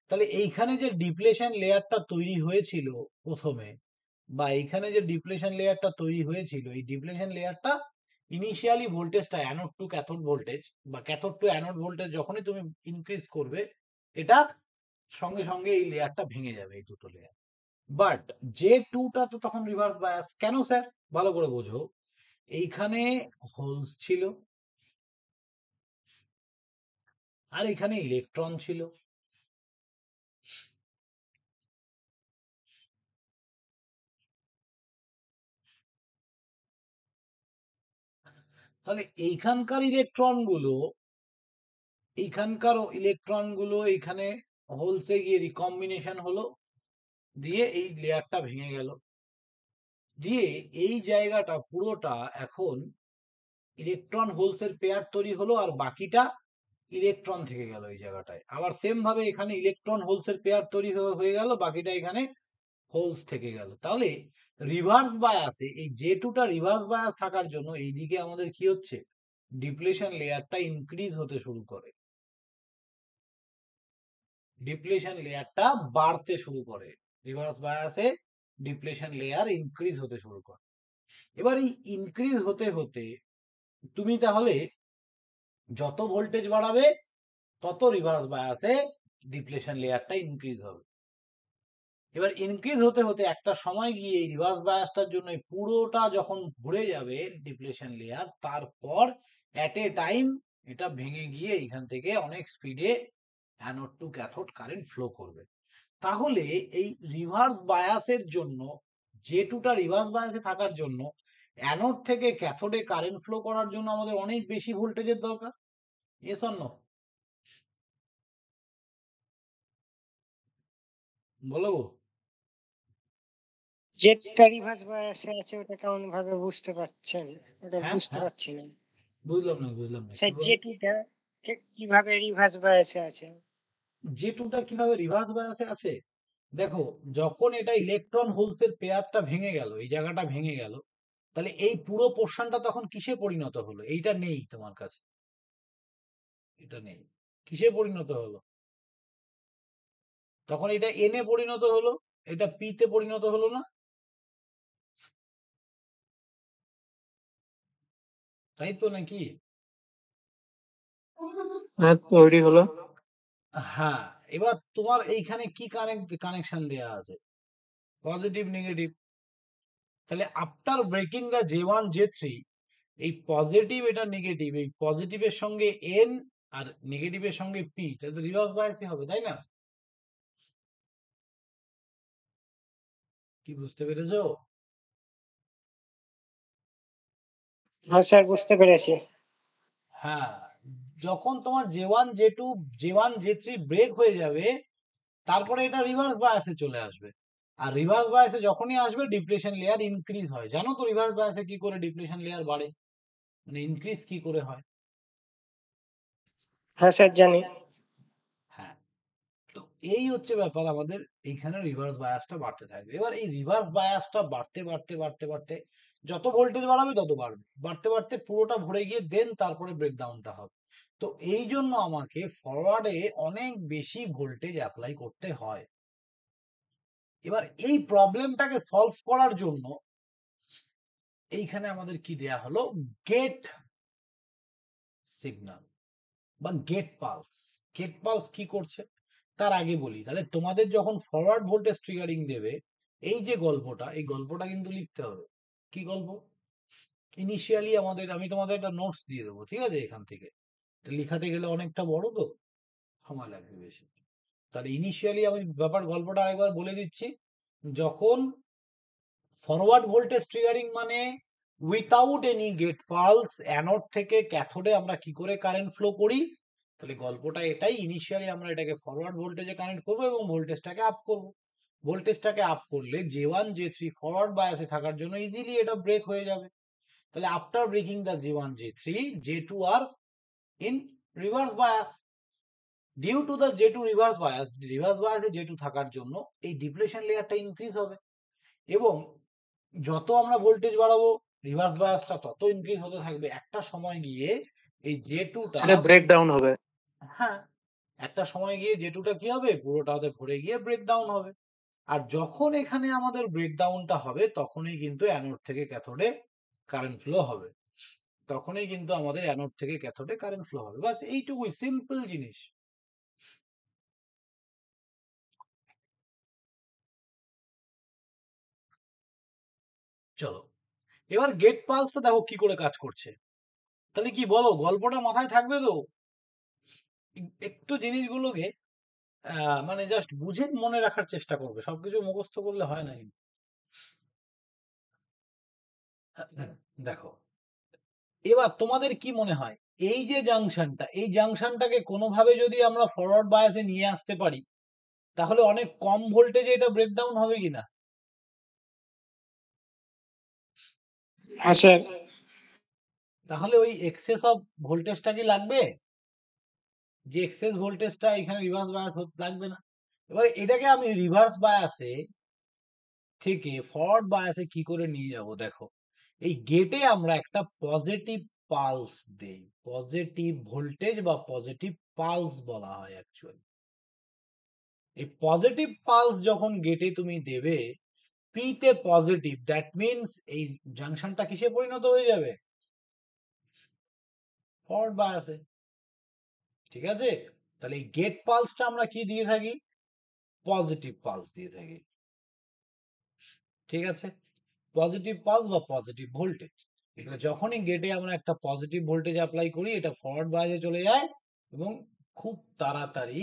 তাহলে এইখানে যে ডিপ্লেশন লেয়ারটা তৈরি হয়েছিল প্রথমে, বা এইখানে যে ডিপ্লেশন লেয়ারটা তৈরি হয়েছিল, এই ডিপ্লেশন লেয়ারটা ইনিশিয়ালি ভোল্টেজটা অ্যানোড টু ক্যাথোড ভোল্টেজ বা ক্যাথোড টু অ্যানোড ভোল্টেজ যখনই তুমি ইনক্রিজ করবে, এটা সঙ্গে সঙ্গে এই লেয়ারটা ভেঙে যাবে, এই দুটো লেয়ার। বাট যে টুটা তো তখন রিভার্স বায়াস কেন স্যার, ভালো করে বোঝো। এইখানে হোলস ছিল আর এখানে ইলেকট্রন ছিল। তাহলে এইখানকার ইলেকট্রন গুলো এইখানে হোলসে গিয়ে রিকম্বিনেশন হলো, দিয়ে এই লেয়ারটা ভেঙে গেল, দিয়ে এই জায়গাটা পুরোটা এখন ইলেকট্রন হোলসের পেয়ার তৈরি হলো, আর বাকিটা ইলেকট্রন থেকে গেল এই জায়গাটায়। আবার সেম ভাবে এখানে ইলেকট্রন হোলসের পেয়ার তৈরি হয়ে গেল, বাকিটা এখানে হোলস থেকে গেল। তাহলে রিভার্স বায়াসে এই যে টুটা রিভার্স বায়াস থাকার জন্য এইদিকে আমাদের কি হচ্ছে, ডিপ্লেশন লেয়ারটা ইনক্রিজ হতে শুরু করে, ডিপ্লেশন লেয়ারটা বাড়তে শুরু করে। রিভার্স বায়াসে ডিপ্লেশন লেয়ার ইনক্রিজ হতে শুরু করে। এবার এই ইনক্রিজ হতে হতে তুমি তাহলে যত ভোল্টেজ বাড়াবে তত রিভার্স বায়াসে ডিপ্লেশন লেয়ারটা ইনক্রিজ হবে। এবার ইনক্রিজ হতে হতে একটা সময় গিয়ে এই রিভার্স বায়াসটার জন্য পুরোটা যখন ঘুরে যাবে ডিপ্লেশন লেয়ার, তারপর অ্যাট এ টাইম এটা ভেঙে গিয়ে এখান থেকে অনেক স্পিডে anode to cathode current flow করবে। তাহলে এই রিভার্স বায়াসের জন্য, যে টুটা রিভার্স বায়াসে থাকার জন্য অ্যানোড থেকে ক্যাথোডে কারেন্ট ফ্লো করার জন্য আমাদের অনেক বেশি ভোল্টেজের দরকার। Yes or no? বলো গো। যেটা রিভার্স বায়াসে আছে ওটা কেমন ভাবে বুঝতে পারছেন? ওটা হ্যাঁ বুঝতে হ্যাঁ, পারছি না বুঝলাম না স্যার, কি বললে? যেটুটা কিভাবে রিভার্স বায়াসে আছে? যে টুটা কিভাবে রিভার্স বায়াসে আছে, দেখো, যখন এটা ইলেকট্রন হোলসের পেয়ারটা ভেঙে গেল, এই জায়গাটা ভেঙে গেল, তাহলে এই পুরো পোর্শনটা তখন কিসে পরিণত হলো? এইটা নেই তোমার কাছে, এটা নেই, কিসে পরিণত হলো? তখন এটা এনে পরিণত হলো, এটা পি তে পরিণত হলো না? তাই তো নাকি? হ্যাঁ, তৈরি হলো। হ্যাঁ, এবার তোমার এইখানে কি কানেকশন দেয়া আছে? Positive negative. তাহলে after breaking the J1 J3, এই পজিটিভ এটা নেগেটিভ, এই পজিটিভের সঙ্গে এন আর নেগেটিভের সঙ্গে পি, তাহলে রিভার্স বায়াসই হবে, তাই না? কি বুঝতে পেরেছো? হ্যাঁ স্যার, বুঝতে পেরেছি। হ্যাঁ, যখন তোমার J1 J3 ব্রেক হয়ে যাবে, তারপরে এটা রিভার্স বায়াসে চলে আসবে। আর রিভার্স বায়াসে যখনই আসবে ডিপ্লেশন লেয়ার ইনক্রিজ হয়। জানো তো রিভার্স বায়াসে কি করে ডিপ্লেশন লেয়ার বাড়ে, মানে ইনক্রিজ কি করে হয়? হ্যাঁ স্যার, জানি। হ্যাঁ, তো এই হচ্ছে ব্যাপার, আমাদের এইখানে রিভার্স বায়াসটা বাড়তে থাকবে। এবার এই রিভার্স বায়াসটা বাড়তে বাড়তে বাড়তে বাড়তে যত ভোল্টেজ বাড়াবে তত বাড়বে, বাড়তে বাড়তে পুরোটা ভরে গিয়ে দেন তারপরে ব্রেকডাউনটা হবে। তো এই জন্য আমাকে ফরওয়ার্ডে অনেক বেশি ভোল্টেজ অ্যাপ্লাই করতে হয়। এবার এই প্রবলেমটাকে সলভ করার জন্য এইখানে আমাদের কি দেয়া হলো, গেট সিগন্যাল। বা গেট পালস। গেট পালস কি করছে তার আগে বলি, তাহলে তোমাদের যখন ফরওয়ার্ড ভোল্টেজ ট্রিগারিং দেবে, এই যে গল্পটা, এই গল্পটা কিন্তু লিখতে হবে। কি গল্প? ইনিশিয়ালি আমাদের, আমি তোমাদের একটা নোটস দিয়ে দেবো, ঠিক আছে? এখান থেকে এটা লিখাতে গেলে অনেকটা বড় তো, সময় লাগবে বেশি। তাহলে ইনিশিয়ালি আমি গল্পটা আরেকবার বলে দিচ্ছি। যখন ফরওয়ার্ড ভোল্টেজ ট্রিগারিং মানে without any gate pulse anode থেকে ক্যাথোডে আমরা কি করে কারেন্ট ফ্লো করি, তাহলে গল্পটা এটাই। ইনিশিয়ালি আমরা এটাকে ফরওয়ার্ড ভোল্টেজে কানেক্ট করবো এবং ভোল্টেজটাকে আপ করবো। ভোল্টেজটাকে আপ করলে J1 J3 ফরওয়ার্ড বায়াসে থাকার জন্য ইজিলি এটা ব্রেক হয়ে যাবে। তাহলে after breaking the J1 J3, J2 are in reverse bias. Due to the J2 reverse বায়াসে J2 থাকার জন্য এই ডিপ্লেশন লেয়ারটা ইনক্রিজ হবে, এবং যত আমরা ভোল্টেজ বাড়াবো রিভার্স বায়াসটা তত ইনক্রিজ হতে থাকবে। একটা সময় গিয়ে এই J2টা, সেটা ব্রেকডাউন হবে। হ্যাঁ, একটা সময় গিয়ে J2টা কি হবে, পুরোটাতে ভরে গিয়ে ব্রেকডাউন হবে। আর যখন এখানে আমাদের ব্রেকডাউনটা হবে তখনই কিন্তু অ্যানোড থেকে ক্যাথোডে কারেন্ট ফ্লো হবে। তখনই কিন্তু আমাদের অ্যানোড থেকে ক্যাথোডে কারেন্ট ফ্লো হবে। বাস এইটুকুই, সিম্পল জিনিস। চলো এবার গেট পালসটা দেখো কি করে কাজ করছে। তাহলে কি বলো, গল্পটা মাথায় থাকবে তো? একটু জিনিসগুলোকে মানে জাস্ট বুঝে মনে রাখার চেষ্টা করবে, সবকিছু মুখস্থ করলে হয় না কিন্তু। দেখো এবার তোমাদের কি মনে হয়, এই যে জাংশনটা, এই জাংশনটাকে কোনোভাবে যদি আমরা ফরওয়ার্ড বায়াসে নিয়ে আসতে পারি তাহলে অনেক কম ভোল্টেজে এটা ব্রেকডাউন হবে কিনা? হ্যাঁ স্যার। তাহলে ওই এক্সেস অফ ভোল্টেজটা কি লাগবে? যে এক্সেস ভোল্টেজটা এখানে রিভার্স বায়াস লাগবে না। এবার এটাকে আমি রিভার্স বায়াসে থেকে ফরওয়ার্ড বায়াসে কি করে নিয়ে যাব, দেখো এই গেটে আমরা একটা পজিটিভ পালস দেই, পজিটিভ ভোল্টেজ বা পজিটিভ পালস বলা হয় অ্যাকচুয়ালি। এই পজিটিভ পালস যখন গেটে তুমি দেবে, পি তে পজিটিভ, দ্যাট মিনস এই জাংশনটা কিসে পরিণত হয়ে যাবে? ফরওয়ার্ড বায়াসে। ঠিক আছে? তাহলে এই গেট পালসটা আমরা কি দিয়ে থাকি? পজিটিভ পালস দিয়ে থাকি। ঠিক আছে? পজিটিভ পালস বা পজিটিভ ভোল্টেজ, এগুলো যখনই গেটে আমরা একটা পজিটিভ ভোল্টেজ অ্যাপ্লাই করি এটা ফরওয়ার্ড বায়াসে চলে যায় এবং খুব তাড়াতাড়ি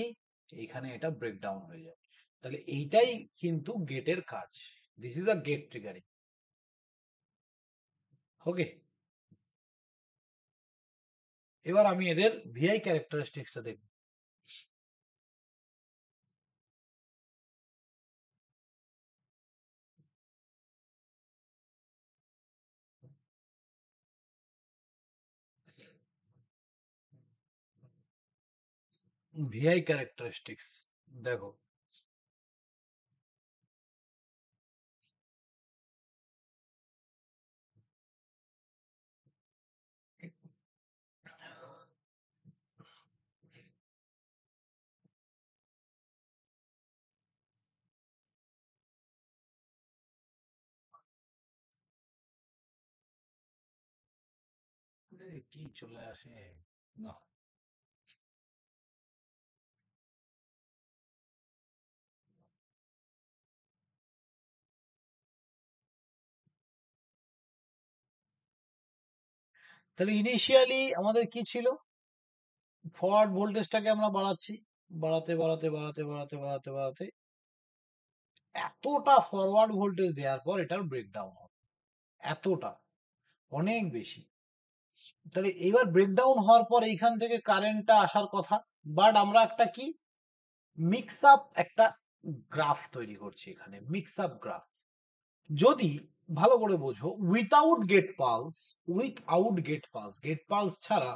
এখানে এটা ব্রেকডাউন হয়ে যায়। তাহলে এইটাই কিন্তু গেটের কাজ। This is a gate triggering. Okay, এবার আমি এদের ভিআই ক্যারেক্টারিস্টিক্সটা দেখব। ভিআই ক্যারেক্টারিস্টিক্স দেখো, কি চলে আসে না। তাহলে ইনিশিয়ালি আমাদের কি ছিল, ফরওয়ার্ড ভোল্টেজটাকে আমরা বাড়াচ্ছি, বাড়াতে বাড়াতে বাড়াতে বাড়াতে বাড়াতে বাড়াতে এতটা ফরওয়ার্ড ভোল্টেজ দেওয়ার পর এটার ব্রেকডাউন হবে, এতটা, অনেক বেশি। তাহলে এবার ব্রেকডাউন হওয়ার পর এইখান থেকে কারেন্টটা আসার কথা, বাট আমরা একটা কি মিক্স আপ একটা গ্রাফ তৈরি করছি এখানে, মিক্স আপ গ্রাফ। যদি ভালো করে বোঝো, without gate pulse, gate pulse ছাড়া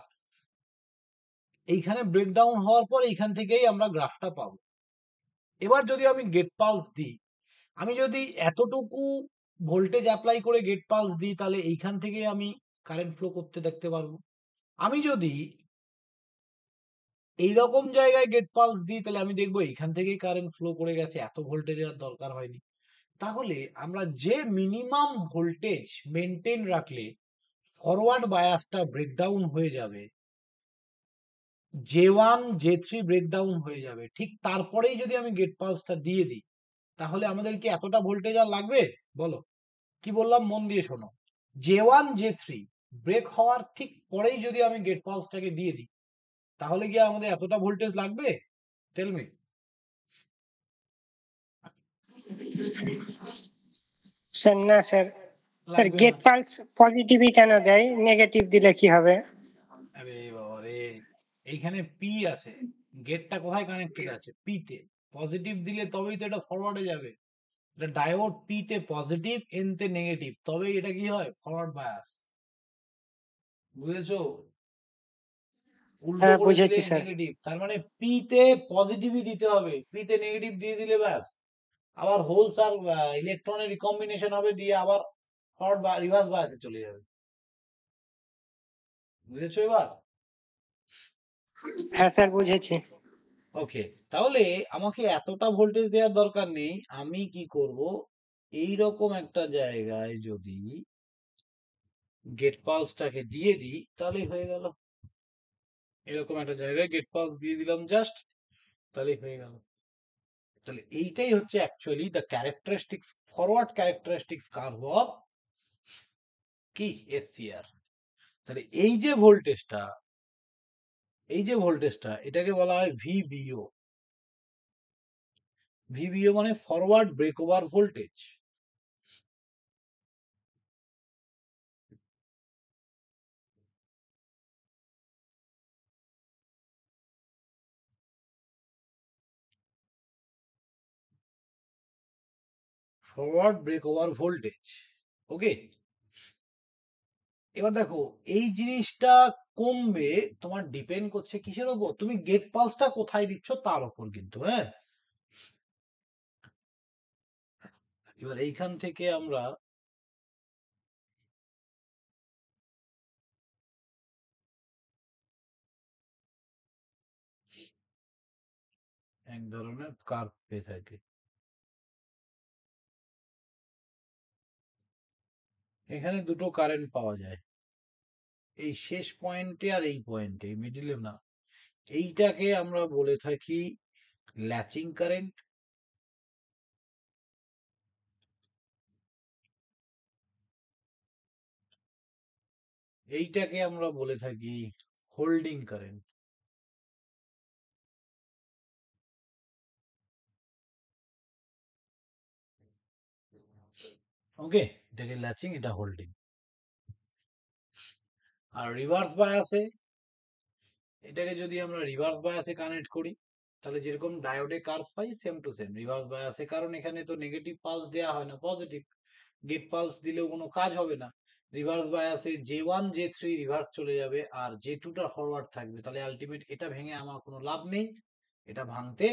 এইখানে ব্রেকডাউন হওয়ার পর এইখান থেকেই আমরা গ্রাফটা পাবো। এবার যদি আমি গেট পালস দিই, আমি যদি এতটুকু ভোল্টেজ অ্যাপ্লাই করে গেট পালস দিই তাহলে এইখান থেকে আমি কারেন্ট ফ্লো করতে দেখতে পারবো। আমি যদি এইরকম জায়গায় গেট পালস দিই তাহলে আমি দেখবো এইখান থেকেই কারেন্ট ফ্লো করে গেছে, এত ভোল্টেজের আর দরকার হয়নি। তাহলে আমরা যে মিনিমাম ভোল্টেজ মেনটেন রাখলে ফরওয়ার্ড বায়াসটা ব্রেকডাউন হয়ে যাবে, J1 J3 ব্রেকডাউন হয়ে যাবে, ঠিক তারপরেই যদি আমি গেট পালসটা দিয়ে দিই, তাহলে আমাদের কি এতটা ভোল্টেজ আর লাগবে? বলো, কি বললাম মন দিয়ে শোনো। J1 J3 ব্রেক হওয়ার ঠিক পরেই যদি আমি গেট পালসটাকে দিয়ে দিই, তাহলে কি আর আমাদের এতটা ভোল্টেজ লাগবে? Tell me. স্যার না স্যার, স্যার লাগবে গেট না। পালস পজিটিভই কেন দেয়, নেগেটিভ দিলে কি হবে? আরে বাবা রে, এইখানে পি আছে, গেটটা কোথায় কানেক্টেড আছে? পি তে। পজিটিভ দিলে তবেই তো এটা ফরওয়ার্ডে যাবে। এটা ডায়োড পি তে পজিটিভ, এন তে নেগেটিভ, তবেই এটা কি হয়? Forward bias. বুঝেছো? উল্টো হ্যাঁ করে দিলে বুঝেছি স্যার। নেগেটিভ, তার মানে পি তে পজিটিভই দিতে হবে, পি তে নেগেটিভ দিয়ে দিলে ব্যাস আবার হোলস আর ইলেকট্রনের রিকম্বিনেশন হবে, দিয়ে আবার ফরওয়ার্ড বা রিভার্স বায়াসে চলে যাবে। বুঝেছো এবার? হ্যাঁ স্যার বুঝেছি। ওকে, তাহলে আমাকে এতটা ভোল্টেজ দেওয়ার দরকার নেই। আমি কি করব, এই রকম একটা জায়গায় যদি গেট পালসটাকে দিয়ে দিই, তাহলেই হয়ে গেল। এরকম একটা জায়গায় গেট পালস দিয়ে দিলাম জাস্ট, তাহলেই হয়ে গেল। তাহলে এইটাই হচ্ছে actually the characteristics, forward characteristics curve of কি এসসিআর। তাহলে এই যে ভোল্টেজটা এটাকে বলা হয় ভিবিও। ভিবিও মানে forward break over voltage. Forward break over voltage. Okay, এবার দেখো, এই জিনিসটা কমবে তোমার ডিপেন্ড করছে কিসের উপর? তুমি গেট পালসটা কোথায় দিচ্ছ তার উপর কিন্তু, হ্যাঁ। এবার এইখান থেকে আমরা এক ধরনের কার্ভ পেয়ে থাকি। এখানে দুটো কারেন্ট পাওয়া যায়, এই শেষ পয়েন্টে আর এই পয়েন্টে, মিডিলে না। এইটাকে আমরা বলে থাকি ল্যাচিং কারেন্ট, এইটাকে আমরা বলে থাকি হোল্ডিং কারেন্ট। ওকে, এটাকে ল্যাচিং, এটা হোল্ডিং। আর রিভার্স বায়াসে, এটাকে যদি আমরা রিভার্স বায়াসে কানেক্ট করি, তাহলে যেরকম ডায়োডে কার্ভ পাই সেম টু সেম রিভার্স বায়াসে, কারণ এখানে তো নেগেটিভ পালস দেওয়া হয় না, পজিটিভ। গেট পালস দিলেও কোনো কাজ হবে না। রিভার্স বায়াসে J1 J3 রিভার্স চলে যাবে আর J2 টা ফরওয়ার্ড থাকবে, তাহলে আলটিমেট এটা ভেঙে আমার কোনো লাভ নেই, এটা ভাঙতে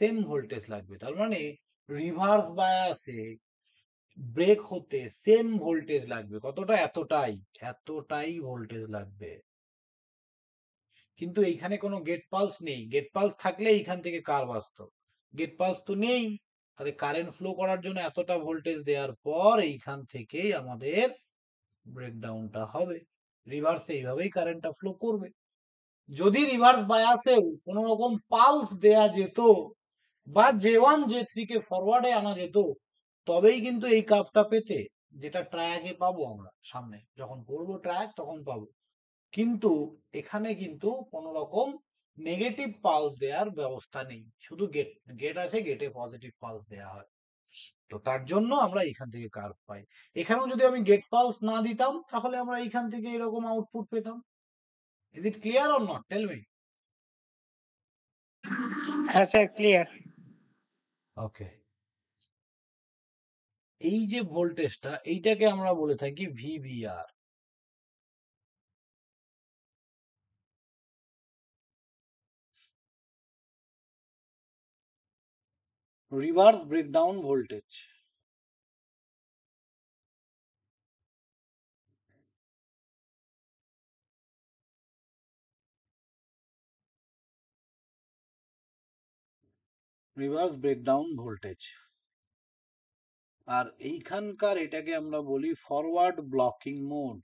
সেম ভোল্টেজ লাগবে। তার মানে রিভার্স বায়াসে ব্রেক হতে সেম ভোল্টেজ লাগবে, কতটা? এতটাই ভোল্টেজ লাগবে। কিন্তু এইখানে কোনো গেট পালস নেই, গেট পালস থাকলে এইখান থেকে কার্ভ আসতো, গেট পালস তো নেই। তাহলে কারেন্ট ফ্লো করার জন্য এতটা ভোল্টেজ দেওয়ার পর এইখান থেকেই আমাদের ব্রেকডাউনটা হবে। রিভার্সে এইভাবেই কারেন্টটা ফ্লো করবে। যদি রিভার্স বায়াসেও কোনো রকম পালস দেয়া যেত বা J1 J3 কে ফরওয়ার্ডে আনা যেত, তবেই কিন্তু এই কার্ভটা পেতে, যেটা ট্রায়াকে পাবো আমরা সামনে যখন করবো ট্রায়াক তখন পাবো। কিন্তু এখানে কিন্তু কোন রকম নেগেটিভ পালস দেওয়ার ব্যবস্থা নেই, শুধু গেট গেট আছে, গেটে পজিটিভ পালস দেওয়া হয়। তো তার জন্য আমরা এখান থেকে কার্ভ পাই। এখানেও যদি আমি গেট পালস না দিতাম, তাহলে আমরা এখান থেকে এরকম আউটপুট পেতাম। Is it clear or not? Tell me. হ্যাঁ স্যার ক্লিয়ার। ওকে, এই যে ভোল্টেজটা, এইটাকে আমরা বলে থাকি VVR, reverse breakdown voltage. Reverse breakdown voltage. আর এইখানকার এটাকে আমরা বলি ফরওয়ার্ড ব্লকিং মোড।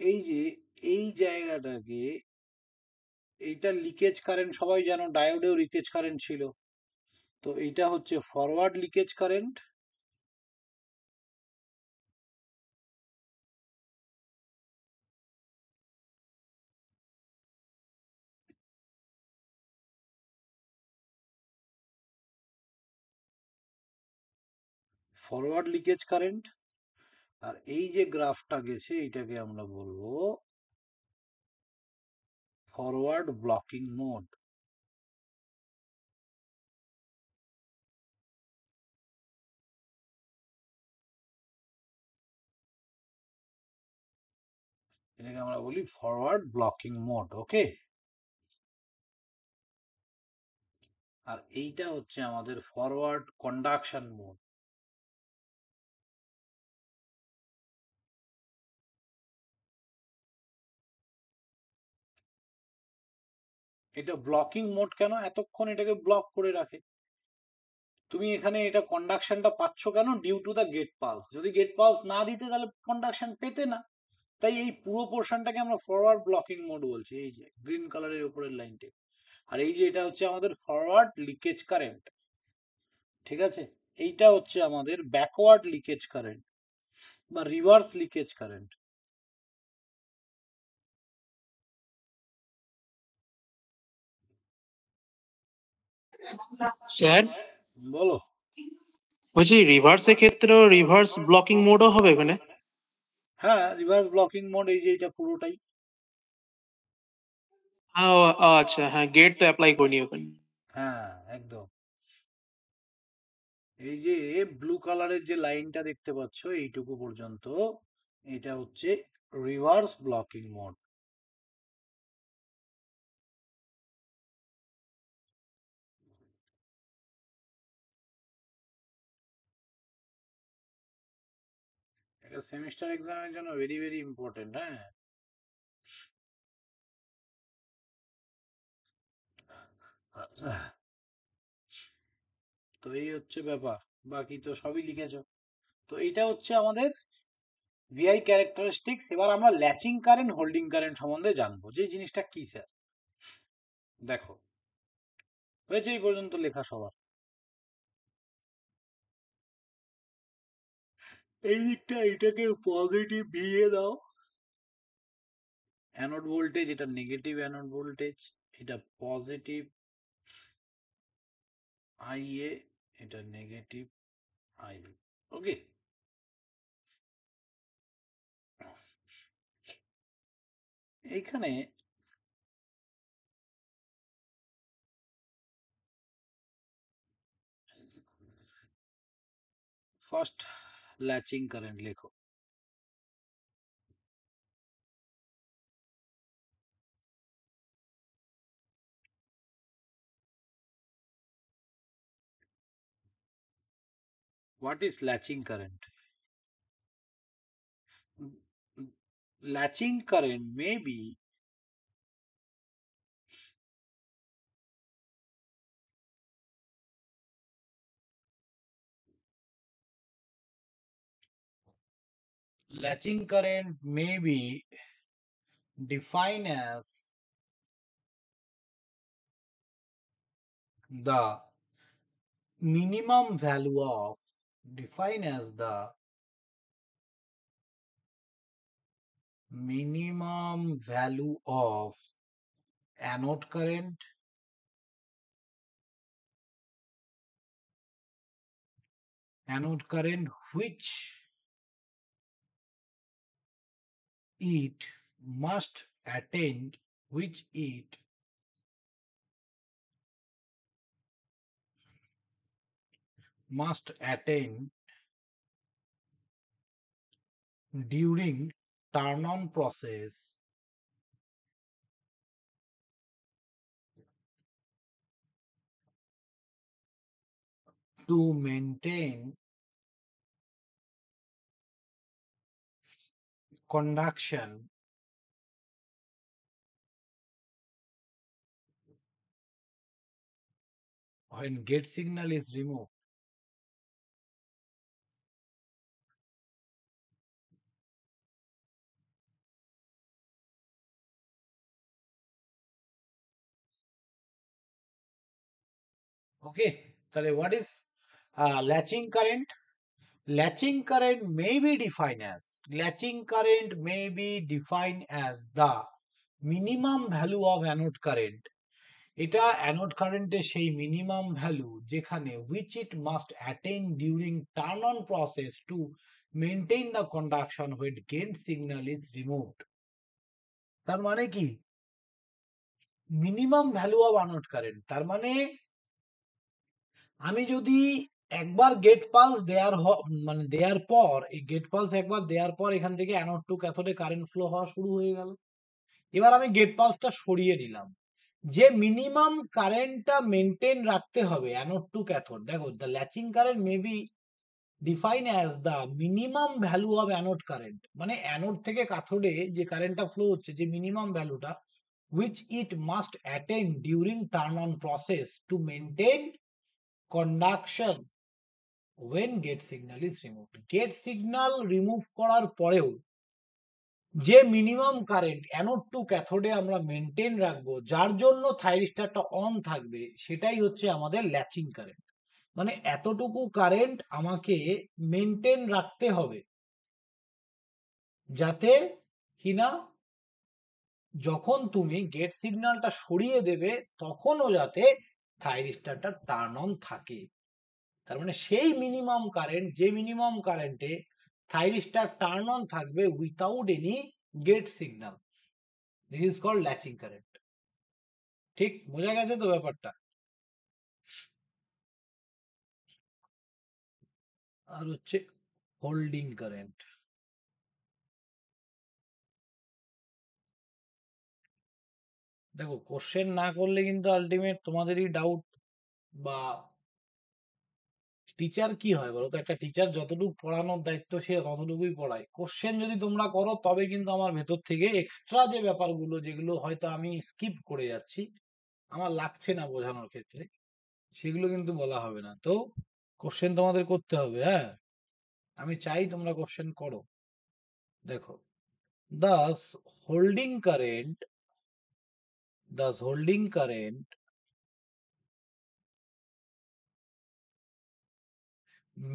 এই যে এই জায়গাটাকে, এইটা লিকেজ কারেন্ট, সবাই জানো ডায়োডেও লিকেজ কারেন্ট ছিল, তো এইটা হচ্ছে forward leakage current. Forward leakage current. আর এই যে গ্রাফটা গেছে এইটাকে আমরা বলবো ফরওয়ার্ড ব্লকিং মোড। এটাকে আমরা বলি ফরওয়ার্ড ব্লকিং মোড। ওকে, আর এইটা হচ্ছে আমাদের ফরওয়ার্ড কন্ডাকশন মোড। এটা ব্লকিং মোড কেন? এতক্ষণ এটাকে ব্লক করে রাখে। তুমি এখানে এটা কন্ডাকশনটা পাচ্ছ কেন? Due to the gate pulse. যদি গেট পালস না দিতে তাহলে কন্ডাকশন পেতে না। তাই এই পুরো পোর্শনটাকে আমরা ফরওয়ার্ড ব্লকিং মোড বলছি, এই যে গ্রিন কালারের উপরের লাইনটি। আর এই যে এটা হচ্ছে আমাদের ফরওয়ার্ড লিকেজ কারেন্ট, ঠিক আছে? এইটা হচ্ছে আমাদের ব্যাকওয়ার্ড লিকেজ কারেন্ট বা রিভার্স লিকেজ কারেন্ট। স্যার বলো। বলছি রিভার্সের ক্ষেত্রেও রিভার্স ব্লকিং মোডও হবে এখানে? হ্যাঁ, রিভার্স ব্লকিং মোড এই যে এটা পুরোটাই। আচ্ছা, হ্যাঁ, গেট তো অ্যাপ্লাই করিনি ওখানে। হ্যাঁ, একদম। এই যে ব্লু কালারের যে লাইনটা দেখতে পাচ্ছ এইটুকু পর্যন্ত, এটা হচ্ছে রিভার্স ব্লকিং মোড। এটা সেমিস্টার এক্সামের জন্য ভেরি ভেরি ইম্পর্টেন্ট। হ্যাঁ, তো এই হচ্ছে ব্যাপার, বাকি তো সবই লিখেছো। তো এটা হচ্ছে আমাদের ভিআই ক্যারেক্টারিস্টিক্স। এবার আমরা ল্যাচিং কারেন্ট, হোল্ডিং কারেন্ট সম্বন্ধে জানবো, যে জিনিসটা কি স্যার। দেখো, হয়েছে এই পর্যন্ত লেখা সবার? এই দিকটা এটাকে পজিটিভ ভিএ দাও, অ্যানোড ভোল্টেজ, এটা নেগেটিভ অ্যানোড ভোল্টেজ, এটা পজিটিভ আইএ, এটা নেগেটিভ আই। ওকে, এইখানে ফার্স্ট ল্যাচিং কারেন্ট লেখো। What is latching current? Latching current may be latching current may be defined as the minimum value of defined as the minimum value of anode current which it must attain during turn on process to maintain conduction when gate signal is removed. ওকে, তাহলে what is latching current? Latching current may be defined as the minimum value of anode current. এটা anode current এর সেই minimum value যেখানে which it must attain during turn on process to maintain the conduction when gate signal is removed. তার মানে কি? minimum value of anode current, তার মানে আমি যদি একবার গেট পালস দেওয়ার পর, এই গেট পালস একবার দেওয়ার পর এখান থেকে অ্যানোড টু ক্যাথোডে কারেন্ট ফ্লো হওয়া শুরু হয়ে গেল। এবার আমি গেট পালসটা সরিয়ে নিলাম, যে মিনিমাম কারেন্টটা মেনটেন রাখতে হবে অ্যানোড টু ক্যাথোড। দেখো, the latching current may be define as the minimum value of anode current, মানে অ্যানোড থেকে ক্যাথোডে যে কারেন্টটা ফ্লো হচ্ছে, যে মিনিমাম ভ্যালুটা which it must attain during turn on process to maintain conduction when gate signal is removed. Gate signal remove করার পরেও যে মিনিমাম কারেন্ট অ্যানোড টু ক্যাথোডে আমরা মেনটেন রাখবো, যার জন্য থাইরিস্টরটা অন থাকবে, সেটাই হচ্ছে আমাদের ল্যাচিং কারেন্ট। মানে এতটুকু কারেন্ট আমাকে মেনটেন রাখতে হবে, যাতে কিনা যখন তুমি গেট সিগন্যালটা সরিয়ে দেবে তখনও যাতে থাইরিস্টরটা টার্ন অন থাকে। তার মানে সেই মিনিমাম কারেন্ট, যে মিনিমাম কারেন্টে থাইরিস্টর টার্ন অন থাকবে without any gate signal, this is called latching current. ঠিক বোঝা গেছে তো ব্যাপারটা? আর হচ্ছে হোল্ডিং কারেন্ট। দেখো, কোশ্চেন না করলে কিন্তু আলটিমেট তোমাদেরই ডাউট, বা টিচার কি হয় বলো তো? একটা টিচার যতটুকু পড়ানোর দায়িত্ব সে ততটুকুই পড়ায়। কোশ্চেন যদি তোমরা করো তবে কিন্তু আমার ভেতর থেকে এক্সট্রা যে ব্যাপারগুলো, যেগুলো হয়তো আমি স্কিপ করে যাচ্ছি, আমার লাগছে না বোঝানোর ক্ষেত্রে, সেগুলো কিন্তু বলা হবে না। তো কোশ্চেন তোমাদের করতে হবে, হ্যাঁ, আমি চাই তোমরা কোশ্চেন করো। দেখো, thus holding current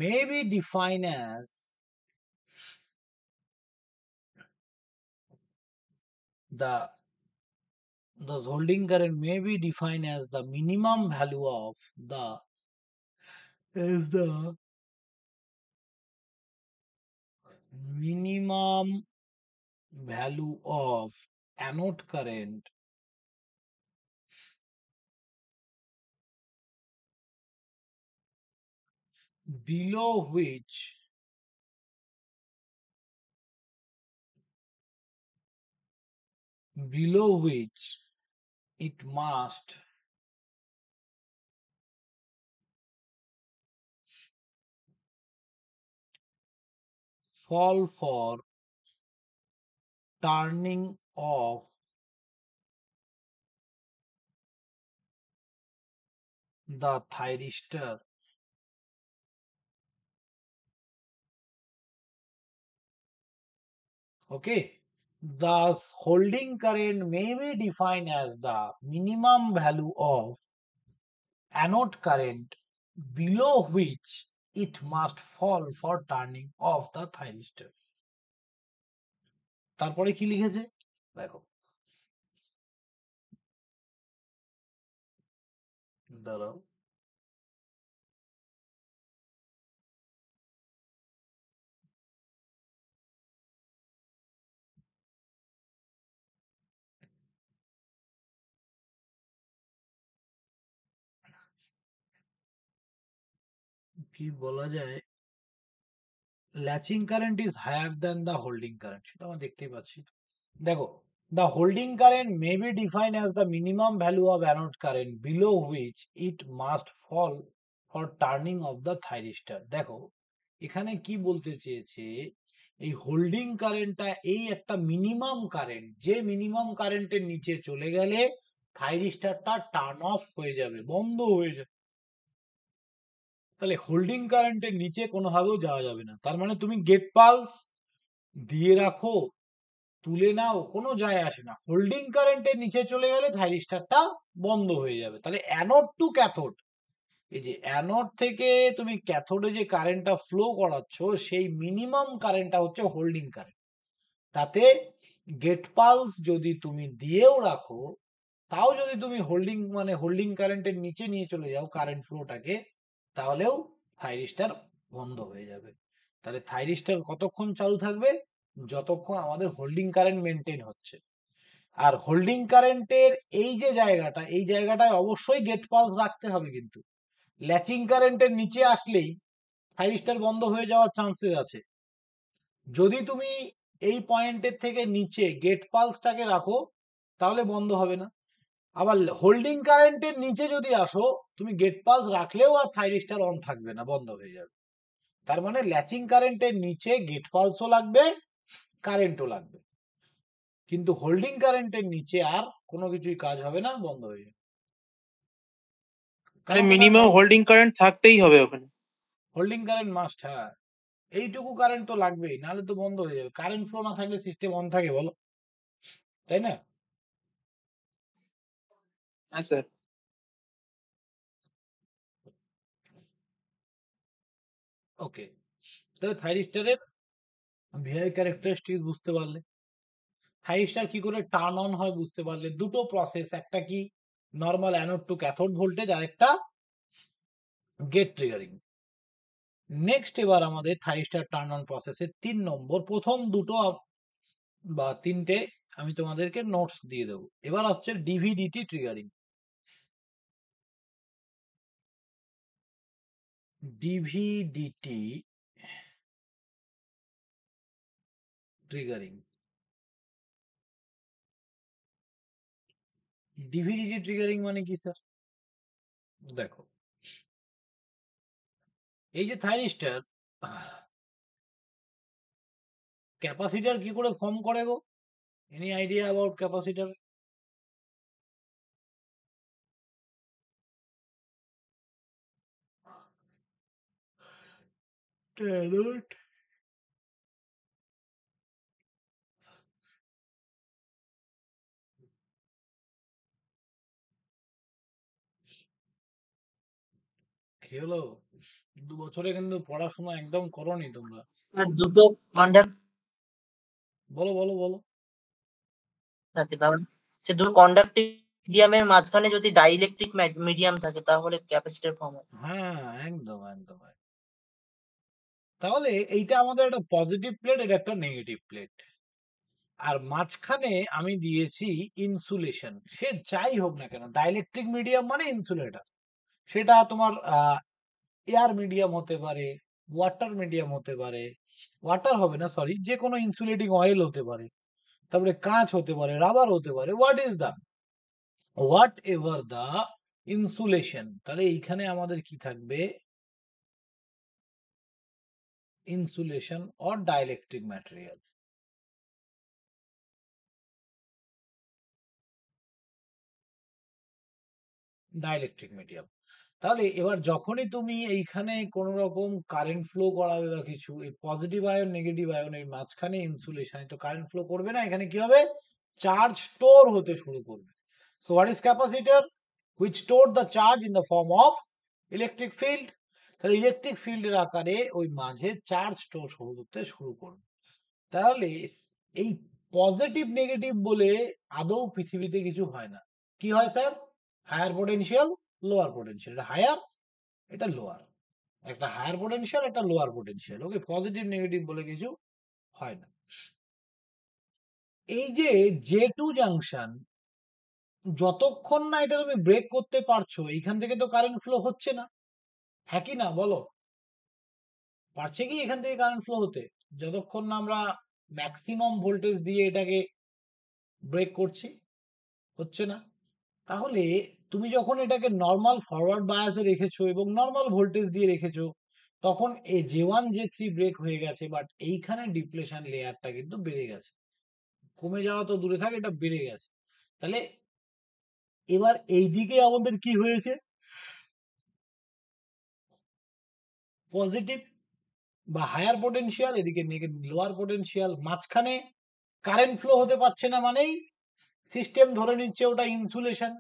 may be defined as the minimum value of anode current below which it must fall for turning off the thyristor. Okay, thus holding current may be defined as the minimum value of anode current below which it must fall for turning off the thyristor. তারপরে কি লিখেছে দেখো, দাঁড়াও, কি বলা যায়, latching current is higher than the holding current, সেটা আমরা দেখতেই পাচ্ছি। দেখো, the holding current may be defined as the minimum value of anode current below which it must fall for turning of the thyristor. দেখো, এখানে কি বলতে চেয়েছে, এই হোল্ডিং কারেন্টটা এই একটা মিনিমাম কারেন্ট, যে মিনিমাম কারেন্টের নিচে চলে গেলে থাইরিস্টরটা টার্ন অফ হয়ে যাবে, বন্ধ হয়ে যাবে। তাহলে হোল্ডিং কারেন্টের নিচে কোনোভাবেও যাওয়া যাবে না। তার মানে তুমি গেট পালস দিয়ে রাখো, তুলে নাও, কোনো যায় আসে না, হোল্ডিং কারেন্টের নিচে চলে গেলে থাইরিস্টরটা বন্ধ হয়ে যাবে। তাহলে অ্যানোড টু ক্যাথোড এই যে অ্যানোড থেকে তুমি ক্যাথোডে যে কারেন্টটা ফ্লো করাচ্ছ সেই মিনিমাম কারেন্টটা হচ্ছে হোল্ডিং কারেন্ট। তাতে গেট পালস যদি তুমি দিয়েও রাখো, তাও যদি তুমি হোল্ডিং কারেন্টের নিচে নিয়ে চলে যাও কারেন্ট ফ্লোটাকে, তাহলেও থাইরিস্টার বন্ধ হয়ে যাবে। তাহলে থাইরিস্টার কতক্ষণ চালু থাকবে? যতক্ষণ আমাদের হোল্ডিং কারেন্ট মেনটেন হচ্ছে। আর হোল্ডিং কারেন্টের এই যে জায়গাটা, এই জায়গাটায় অবশ্যই গেট পালস রাখতে হবে, কিন্তু ল্যাচিং কারেন্টের নিচে আসলেই থাইরিস্টার বন্ধ হয়ে যাওয়ার চান্সেস আছে। যদি তুমি এই পয়েন্টের থেকে নিচে গেট পালসটাকে রাখো তাহলে বন্ধ হবে না। আবার হোল্ডিং কারেন্টের নিচে যদি আসো, তুমি গেট পালস রাখলেও আর থাইরিস্টার অন থাকবে না, বন্ধ হয়ে যাবে। তার মানে ল্যাচিং কারেন্টের নিচে গেট পালসও লাগবে, কারেন্টও লাগবে, কিন্তু হোল্ডিং কারেন্টের নিচে আর কোনো কিছুই কাজ হবে না, বন্ধ হয়ে যাবে। মিনিমাম হোল্ডিং কারেন্ট থাকতেই হবে ওখানে। হোল্ডিং কারেন্ট মাস্ট, হ্যাঁ, এইটুকু কারেন্ট তো লাগবেই, নাহলে তো বন্ধ হয়ে যাবে। কারেন্ট ফ্লো না থাকলে সিস্টেম অন থাকে বলো, তাই না? হ্যাঁ স্যার। ওকে, তাহলে থাইরিস্টারের ভিআই ক্যারেক্টারিস্টিক্স বুঝতে পারলে, থাইরিস্টার কি করে টার্ন অন হয় বুঝতে পারলে। দুটো প্রসেস, একটা কি normal anode to cathode voltage, আর একটা গেট ট্রিগারিং। নেক্সট এবার আমাদের থাইরিস্টার টার্ন অন প্রসেসের 3 নম্বর, প্রথম দুটো বা তিনটে আমি তোমাদেরকে নোটস দিয়ে দেবো। এবার হচ্ছে ডিভিডিটি ট্রিগারিং। ডিভিডিটি ট্রিগারিং। ডিভিডিটি ট্রিগারিং মানে কি স্যার? দেখো, এই যে থাইরিস্টার, ক্যাপাসিটর কি করে ফর্ম করে গো? Any idea about capacitor? কি হলো? 2 বছরে কিন্তু পড়াশোনা একদম করোনি তোমরা। স্যার দুটো কন্ডাক্ট বলো বলো বলো। থাকে, তাহলে সে দুটো কন্ডাক্টিভ মিডিয়ামের মাঝখানে যদি ডাইইলেকট্রিক মিডিয়াম থাকে তাহলে ক্যাপাসিটর ফর্ম হয়। হ্যাঁ, একদম একদম। তাহলে এইটা আমাদের একটা পজিটিভ প্লেট, এটা একটা নেগেটিভ প্লেট, আর মাঝখানে আমি দিয়েছি ইনসুলেশন। সে যাই হোক না কেন, ডাইইলেকট্রিক মিডিয়াম মানে ইনসুলেটর। সেটা তোমার এয়ার মিডিয়াম হতে পারে, ওয়াটার মিডিয়াম হতে পারে, ওয়াটার হবে না সরি, যে কোনো ইনসুলেটিং অয়েল হতে পারে, তারপরে কাঁচ হতে পারে, রাবার হতে পারে, হোয়াট এভার দা ইনসুলেশন। তাহলে এইখানে আমাদের কি থাকবে? Insulation or dielectric material. Dielectric medium. তাহলে এবার যখনই তুমি এইখানে কোন রকম কারেন্ট ফ্লো করাবে বা কিছু, এই পজিটিভ আয়ন নেগেটিভ আয়ন এর মাঝখানে ইনসুলেশন, তো কারেন্ট ফ্লো করবে না, এখানে কি হবে? চার্জ স্টোর হতে শুরু করবে। So what is capacitor? Which store the charge in the form of electric field. তাহলে ইলেকট্রিক ফিল্ডের আকারে ওই মাঝে চার্জ স্টোর হতে শুরু করবে। তাহলে এই পজিটিভ নেগেটিভ বলে আদৌ পৃথিবীতে কিছু হয় না। কি হয় sir? Higher potential, lower potential. এটা হায়ার, এটা লোয়ার। একটা হায়ার পোটেনশিয়াল, একটা lower potential. Okay, positive negative বলে কিছু হয় না। এই যে J2 জাংশন, যতক্ষণ না এটা তুমি ব্রেক করতে পারছো, এইখান থেকে তো কারেন্ট ফ্লো হচ্ছে না, হ্যাঁ কি না বলো? পারছে কি এখান থেকে কারেন্ট ফ্লো হতে? যতক্ষণ না আমরা ম্যাক্সিমাম ভোল্টেজ দিয়ে এটাকে ব্রেক করছি, হচ্ছে না। তাহলে তুমি যখন এটাকে নর্মাল ফরওয়ার্ড বায়াসে রেখেছো এবং নর্মাল ভোল্টেজ দিয়ে রেখেছো, তখন এই J1 J3 ব্রেক হয়ে গেছে, বাট এইখানে ডিপ্লেশন লেয়ারটা কিন্তু বেড়ে গেছে। কমে যাওয়া তো দূরে থাকে, এটা বেড়ে গেছে। তাহলে এবার এইদিকে আমাদের কি হয়েছে? পজিটিভ বা হায়ার পোটেনশিয়াল, এদিকে লোয়ার পোটেনশিয়াল, মাঝখানে কারেন্ট ফ্লো হতে পারছে না, মানেই সিস্টেম ধরে নিচ্ছে ওটা ইনসুলেশন।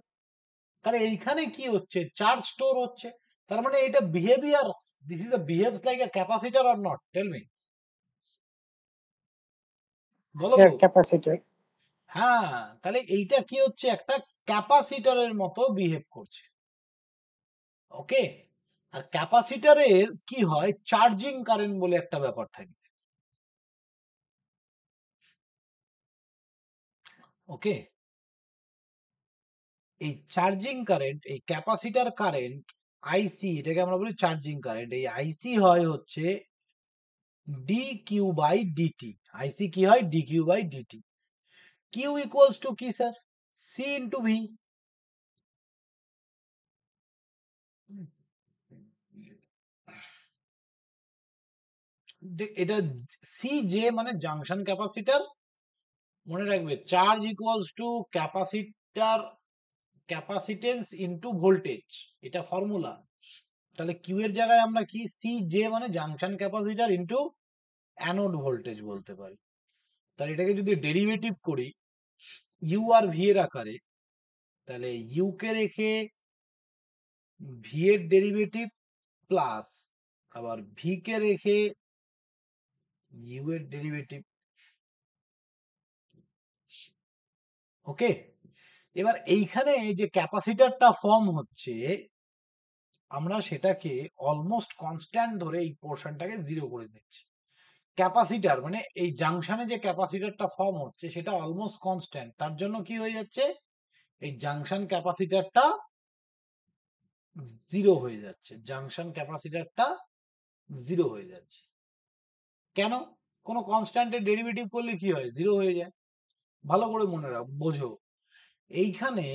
তাহলে এইখানে কি হচ্ছে? চার্জ স্টোর হচ্ছে। তার মানে এটা behaviour, this is a behaves like a capacitor or not, tell me, বলো স্যার তো। ক্যাপাসিটর। হ্যাঁ, তাহলে এইটা কি হচ্ছে, একটা ক্যাপাসিটরের মতো বিহেভ করছে। ওকে, আর ক্যাপাসিটরের কি হয়, চার্জিং কারেন্ট বলে একটা ব্যাপার থাকে। ওকে, এই চার্জিং কারেন্ট, এই ক্যাপাসিটর কারেন্ট আইসি, এটাকে আমরা বলি চার্জিং কারেন্ট। এই আইসি হয় হচ্ছে D Q by DT. IC কি হয়, D Q by DT. Q equals to কি স্যার, সি ইন্টু ভি। এটা সি জে মানে জাংশন ক্যাপাসিটর, মনে রাখবে charge equals to capacitor, capacitance into voltage, এটা ফর্মুলা। তাহলে কিউ এর জায়গায় আমরা কি, সি জে মানে junction capacitor into anode voltage বলতে পারি। তাহলে এটাকে যদি ডেরিভেটিভ করি ইউ আর ভি এর আকারে, তাহলে ইউ কে রেখে ভি এর ডেরিভেটিভ প্লাস আবার ভি কে রেখে ইউ এর ডেরিভেটিভ। ওকে, এবার এইখানে যে ক্যাপাসিটরটা ফর্ম হচ্ছে, আমরা সেটাকে অলমোস্ট কনস্ট্যান্ট ধরে এই পোর্শনটাকে জিরো করে দিচ্ছি। ক্যাপাসিটর মানে এই জাংশনে যে ক্যাপাসিটরটা ফর্ম হচ্ছে সেটা অলমোস্ট কনস্ট্যান্ট, তার জন্য কি হয়ে যাচ্ছে, এই জাংশন ক্যাপাসিটরটা জিরো হয়ে যাচ্ছে, জাংশন ক্যাপাসিটরটা জিরো হয়ে যাচ্ছে। কেন, কোনো কনস্ট্যান্টের ডেরিভেটিভ করলে কি হয়, জিরো হয়ে যায়। ভালো করে মনে রাখ, বোঝো। এইখানে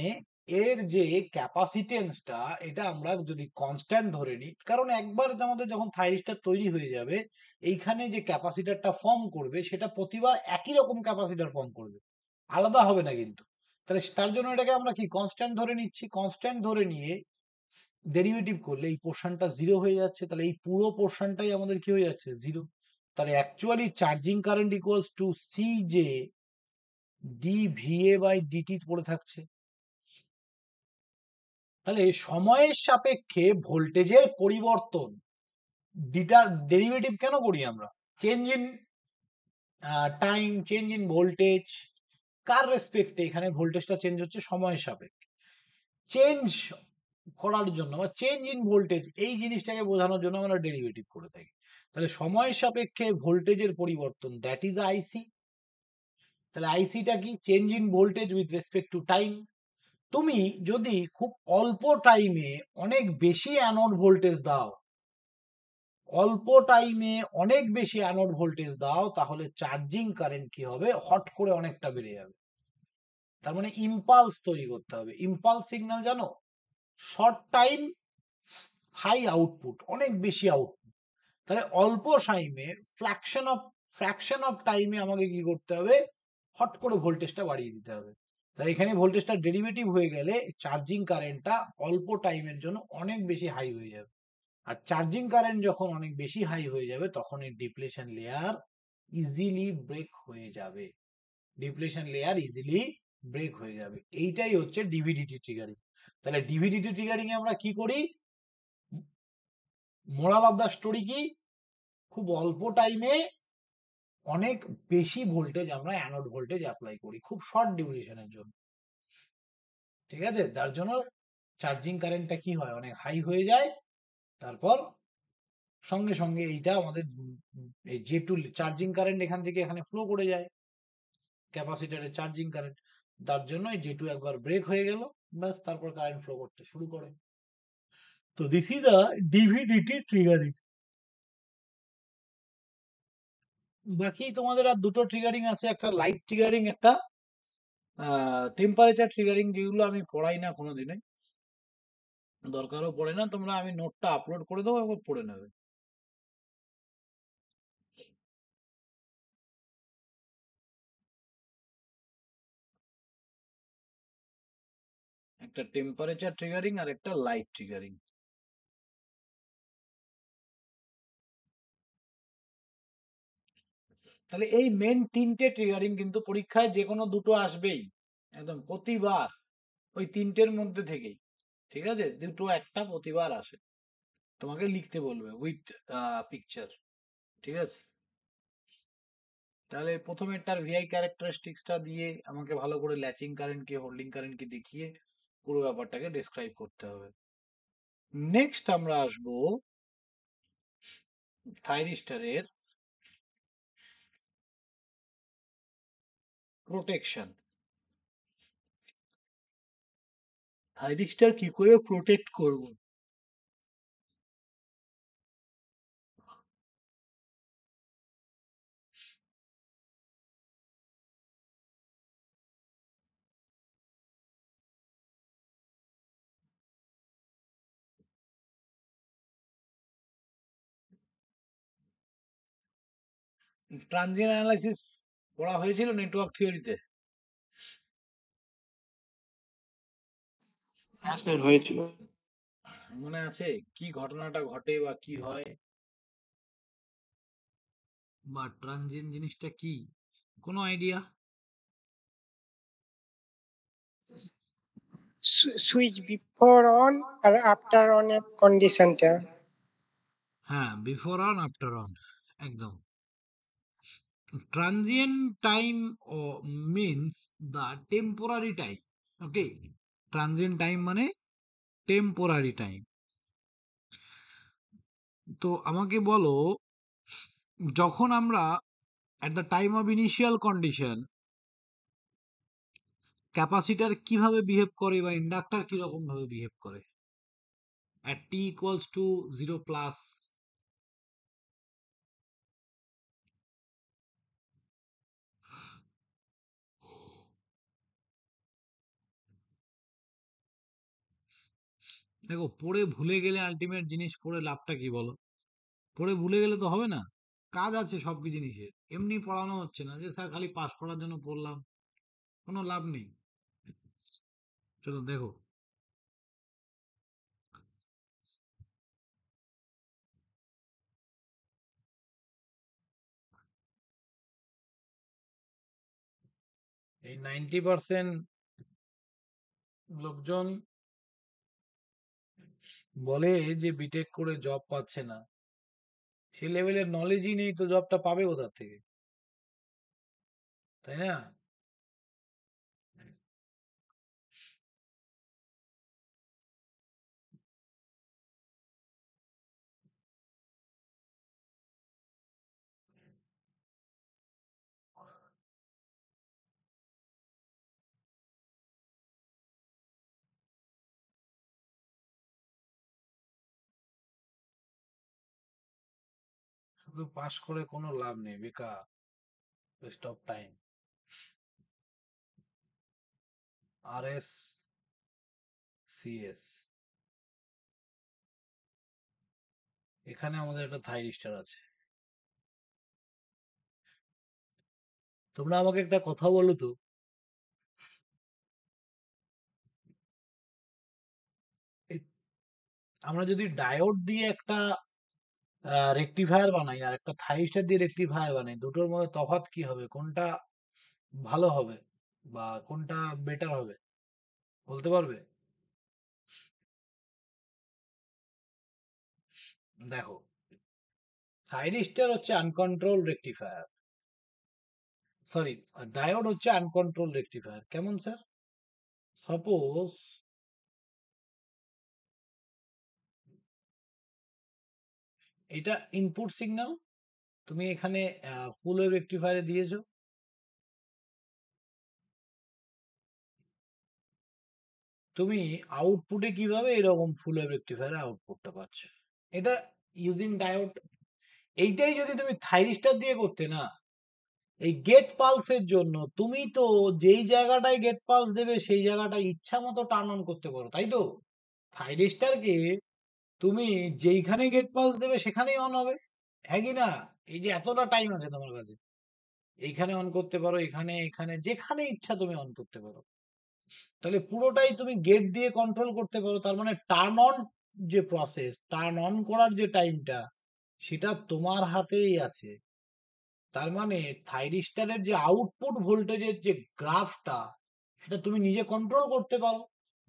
এর যে ক্যাপাসিটেন্সটা, এটা আমরা যদি কনস্ট্যান্ট ধরে নিই, কারণ একবার আমাদের যখন থাইরিস্টার তৈরি হয়ে যাবে, এইখানে যে ক্যাপাসিটরটা ফর্ম করবে সেটা প্রতিবার একই রকম ক্যাপাসিটর ফর্ম করবে, আলাদা হবে না কিন্তু। তাহলে তার জন্য এটাকে আমরা কি কনস্ট্যান্ট ধরে নিচ্ছি, কনস্ট্যান্ট ধরে নিয়ে ডেরিভেটিভ করলে এই পোর্শনটা জিরো হয়ে যাচ্ছে, তাহলে এই পুরো পোর্শনটাই আমাদের কি হয়ে যাচ্ছে, জিরো। তাহলে actually charging current equals to C J D VA by DT পড়ে থাকছে। তাহলে সময়ের সাপেক্ষে ভোল্টেজের পরিবর্তন, ডিটার ডেরিভেটিভ কেন করি আমরা, change in time, change in voltage, কার রেসপেক্টে এখানে ভোল্টেজটা চেঞ্জ হচ্ছে, সময়ের সাপেক্ষে চেঞ্জ করার জন্য বা চেঞ্জ ইন ভোল্টেজ, এই জিনিসটাকে বোঝানোর জন্য আমরা ডেরিভেটিভ করে থাকি। তাহলে সময়ের সাপেক্ষে ভোল্টেজের পরিবর্তন, দ্যাট ইজ আইসি। তাহলে আইসিটা কি, change in voltage with respect to time. তুমি যদি খুব অল্প টাইমে অনেক বেশি অ্যানোড ভোল্টেজ দাও, অল্প টাইমে অনেক বেশি অ্যানোড ভোল্টেজ দাও, তাহলে চার্জিং কারেন্ট কি হবে, হট করে অনেকটা বেড়ে যাবে। তার মানে ইম্পালস তৈরি করতে হবে। ইম্পালস সিগন্যাল জানো, শর্ট টাইম হাই আউটপুট, অনেক বেশি আউটপুট। তাহলে অল্প টাইমে ফ্র্যাকশন অফ টাইমে আমাকে কি করতে হবে, হট করে ভোল্টেজটা বাড়িয়ে দিতে হবে। তাই এখানে ভোল্টেজটা ডেরিভেটিভ হয়ে গেলে চার্জিং কারেন্টটা অল্প টাইমের জন্য অনেক বেশি হাই হয়ে যাবে। আর চার্জিং কারেন্ট যখন অনেক বেশি হাই হয়ে যাবে, তখন এই ডিপ্লেশন লেয়ার ইজিলি ব্রেক হয়ে যাবে, ডিপ্লেশন লেয়ার ইজিলি ব্রেক হয়ে যাবে। এইটাই হচ্ছে ডিভিডিটি ট্রিগারিং। তাহলে ডিভিডিটি ট্রিগারিং এ আমরা কি করি, মোরাল অফ দা স্টোরি কি, খুব অল্প টাইমে অনেক বেশি ভোল্টেজ আমরা অ্যানোড ভোল্টেজ অ্যাপ্লাই করি খুব শর্ট ডিউরেশনের জন্য। ঠিক আছে, যার জন্য চার্জিং কারেন্টটা কি হয়, অনেক হাই হয়ে যায়। তারপর সঙ্গে সঙ্গে এইটা আমাদের এই জে টু চার্জিং কারেন্ট এখান থেকে এখানে ফ্লো করে যায়, ক্যাপাসিটরের চার্জিং কারেন্ট, তার জন্য এই জে টু একবার ব্রেক হয়ে গেল, ব্যাস তারপর কারেন্ট ফ্লো করতে শুরু করে। তো দিস ইজ আ ডিভিডিটি ট্রিগারিং। বাকি তোমাদের আর দুটো ট্রিগারিং আছে, একটা লাইট ট্রিগারিং, একটা টেম্পারেচার ট্রিগারিং, যেগুলো আমি পড়াই না কোনোদিনে, দরকারও পড়ে না। তোমরা, আমি নোটটা আপলোড করে দেবো, একবার পড়ে নেবে। একটা টেম্পারেচার ট্রিগারিং আর একটা লাইট ট্রিগারিং। তাহলে এই মেন তিনটে ট্রিগারিং কিন্তু পরীক্ষায় যে কোনো দুটো আসবেই, একদম প্রতিবার ওই তিনটের মধ্যে থেকেই। ঠিক আছে, দুটো একটা প্রতিবার আসে। তোমাকে লিখতে বলবে উইথ পিকচার, ঠিক আছে? তাহলে প্রথমে তার ভিআই ক্যারেক্টারিস্টিক্সটা দিয়ে আমাকে ভালো করে ল্যাচিং কারেন্ট কি হোল্ডিং কারেন্ট কি দেখিয়ে পুরো ব্যাপারটাকে ডেসক্রাইব করতে হবে। নেক্সট আমরা আসবো থাইরিস্টরের প্রোটেকশন। থাইরিস্টর কি করে প্রোটেক্ট করব? ট্রানজিয়েন্ট অ্যানালাইসিস পড়া হয়েছিল নেটওয়ার্ক থিওরিতে? হ্যাঁ স্যার, হয়েছিল। মনে আছে কি ঘটনাটা ঘটে বা কি হয় বা ট্রানজিয়েন্ট জিনিসটা কি? কোনো আইডিয়া? সুইচ বিফোর অন আর আফটার অন এর কন্ডিশনটা। হ্যাঁ, বিফোর অন আফটার অন, একদম। Transient time means the temporary time. Okay, transient time মানে temporary time. তো আমাকে বলো, যখন আমরা at the time of initial condition capacitor কিভাবে বিহেভ করে বা ইন্ডাক্টর কিরকম ভাবে বিহেভ করে at t equals to 0 plus? দেখো, পড়ে ভুলে গেলে আলটিমেট জিনিস পড়ে লাভটা কি বলো? পড়ে ভুলে গেলে তো হবে না, কাজ আছে সব জিনিসের। এমনি পড়ানো হচ্ছে না যে স্যার খালি পাস করার জন্য পড়লাম, কোনো লাভ নেই। চলো দেখো, এই 90% লোকজন বলে যে বিটেক করে জব পাচ্ছে না, সে লেভেলের নলেজই নেই, তো জবটা পাবে কোথা থেকে, তাই না? শুধু পাস করে কোনো লাভ নেই, বেকার, West of time. RS CS, এখানে আমাদের একটা থাইরিস্টার আছে। তোমরা আমাকে একটা কথা বলো তো, এই- আমরা যদি ডায়োড দিয়ে একটা রেকটিফায়ার বানাই আর একটা থাইরিস্টার দিয়ে রেকটিফায়ার বানাই, দুটোর মধ্যে তফাৎ কি হবে, কোনটা ভালো হবে বা কোনটা বেটার হবে, বলতে পারবে? দেখো, থাইরিস্টার হচ্ছে আনকন্ট্রোল রেকটিফায়ার, সরি, ডায়োড হচ্ছে আনকন্ট্রোল রেকটিফায়ার। কেমন স্যার? সাপোজ এটা ইনপুট সিগন্যাল, তুমি এখানে ফুল ওয়েভ রেকটিফায়ারে দিয়েছো, তুমি আউটপুটে কিভাবে এরকম ফুল ওয়েভ রেকটিফায়ারে আউটপুটটা পাচ্ছ, এটা ইউজিং ডায়োড। এইটাই যদি তুমি থাইরিস্টার দিয়ে করতে না, এই গেট পালসের জন্য তুমি তো যেই জায়গাটায় গেট পালস দেবে সেই জায়গাটায় ইচ্ছা মতো টার্ন অন করতে পারো, তাই তো? থাইরিস্টারকে তুমি যেইখানে গেট পালস দেবে সেখানেই অন হবে, হ্যাঁ কি না? এই যে এতটা টাইম আছে তোমার কাছে, এইখানে অন করতে পারো, এখানে এখানে যেখানে ইচ্ছা তুমি অন করতে পারো, তাহলে পুরোটাই তুমি গেট দিয়ে কন্ট্রোল করতে পারো। তার মানে টার্ন অন যে প্রসেস, টার্ন অন করার যে টাইমটা, সেটা তোমার হাতেই আছে। তার মানে থাইরিস্টারের যে আউটপুট ভোল্টেজের যে গ্রাফটা, সেটা তুমি নিজে কন্ট্রোল করতে পারো।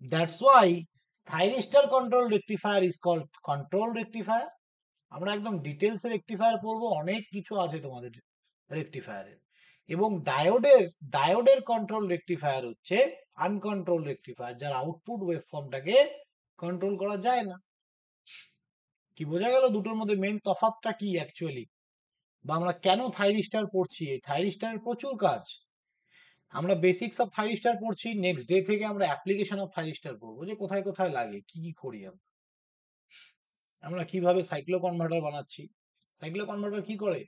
That's why thyristor control rectifier is called control rectifier. আমরা একদম ডিটেলসে রেকটিফায়ার পড়বো, অনেক কিছু আছে তোমাদের রেকটিফায়ারের। এবং ডায়োডের কন্ট্রোল রেকটিফায়ার হচ্ছে আনকন্ট্রোল রেকটিফায়ার, যার আউটপুট ওয়েভফর্মটাকে কন্ট্রোল করা যায় না। কি বোঝা গেল দুটোর মধ্যে মেন তফাৎটা কি অ্যাকচুয়ালি, বা আমরা কেন থাইরিস্টার পড়ছি? এই থাইরিস্টারের প্রচুর কাজ। আমরা বেসিক্স অফ থাইরিস্টার পড়ছি, নেক্সট ডে থেকে আমরা অ্যাপ্লিকেশন অফ থাইরিস্টার পড়বো, যে কোথায় কোথায় লাগে, কি কি করি আমরা কিভাবে সাইক্লো কনভার্টার বানাচ্ছি। সাইক্লো কনভার্টার কি করে?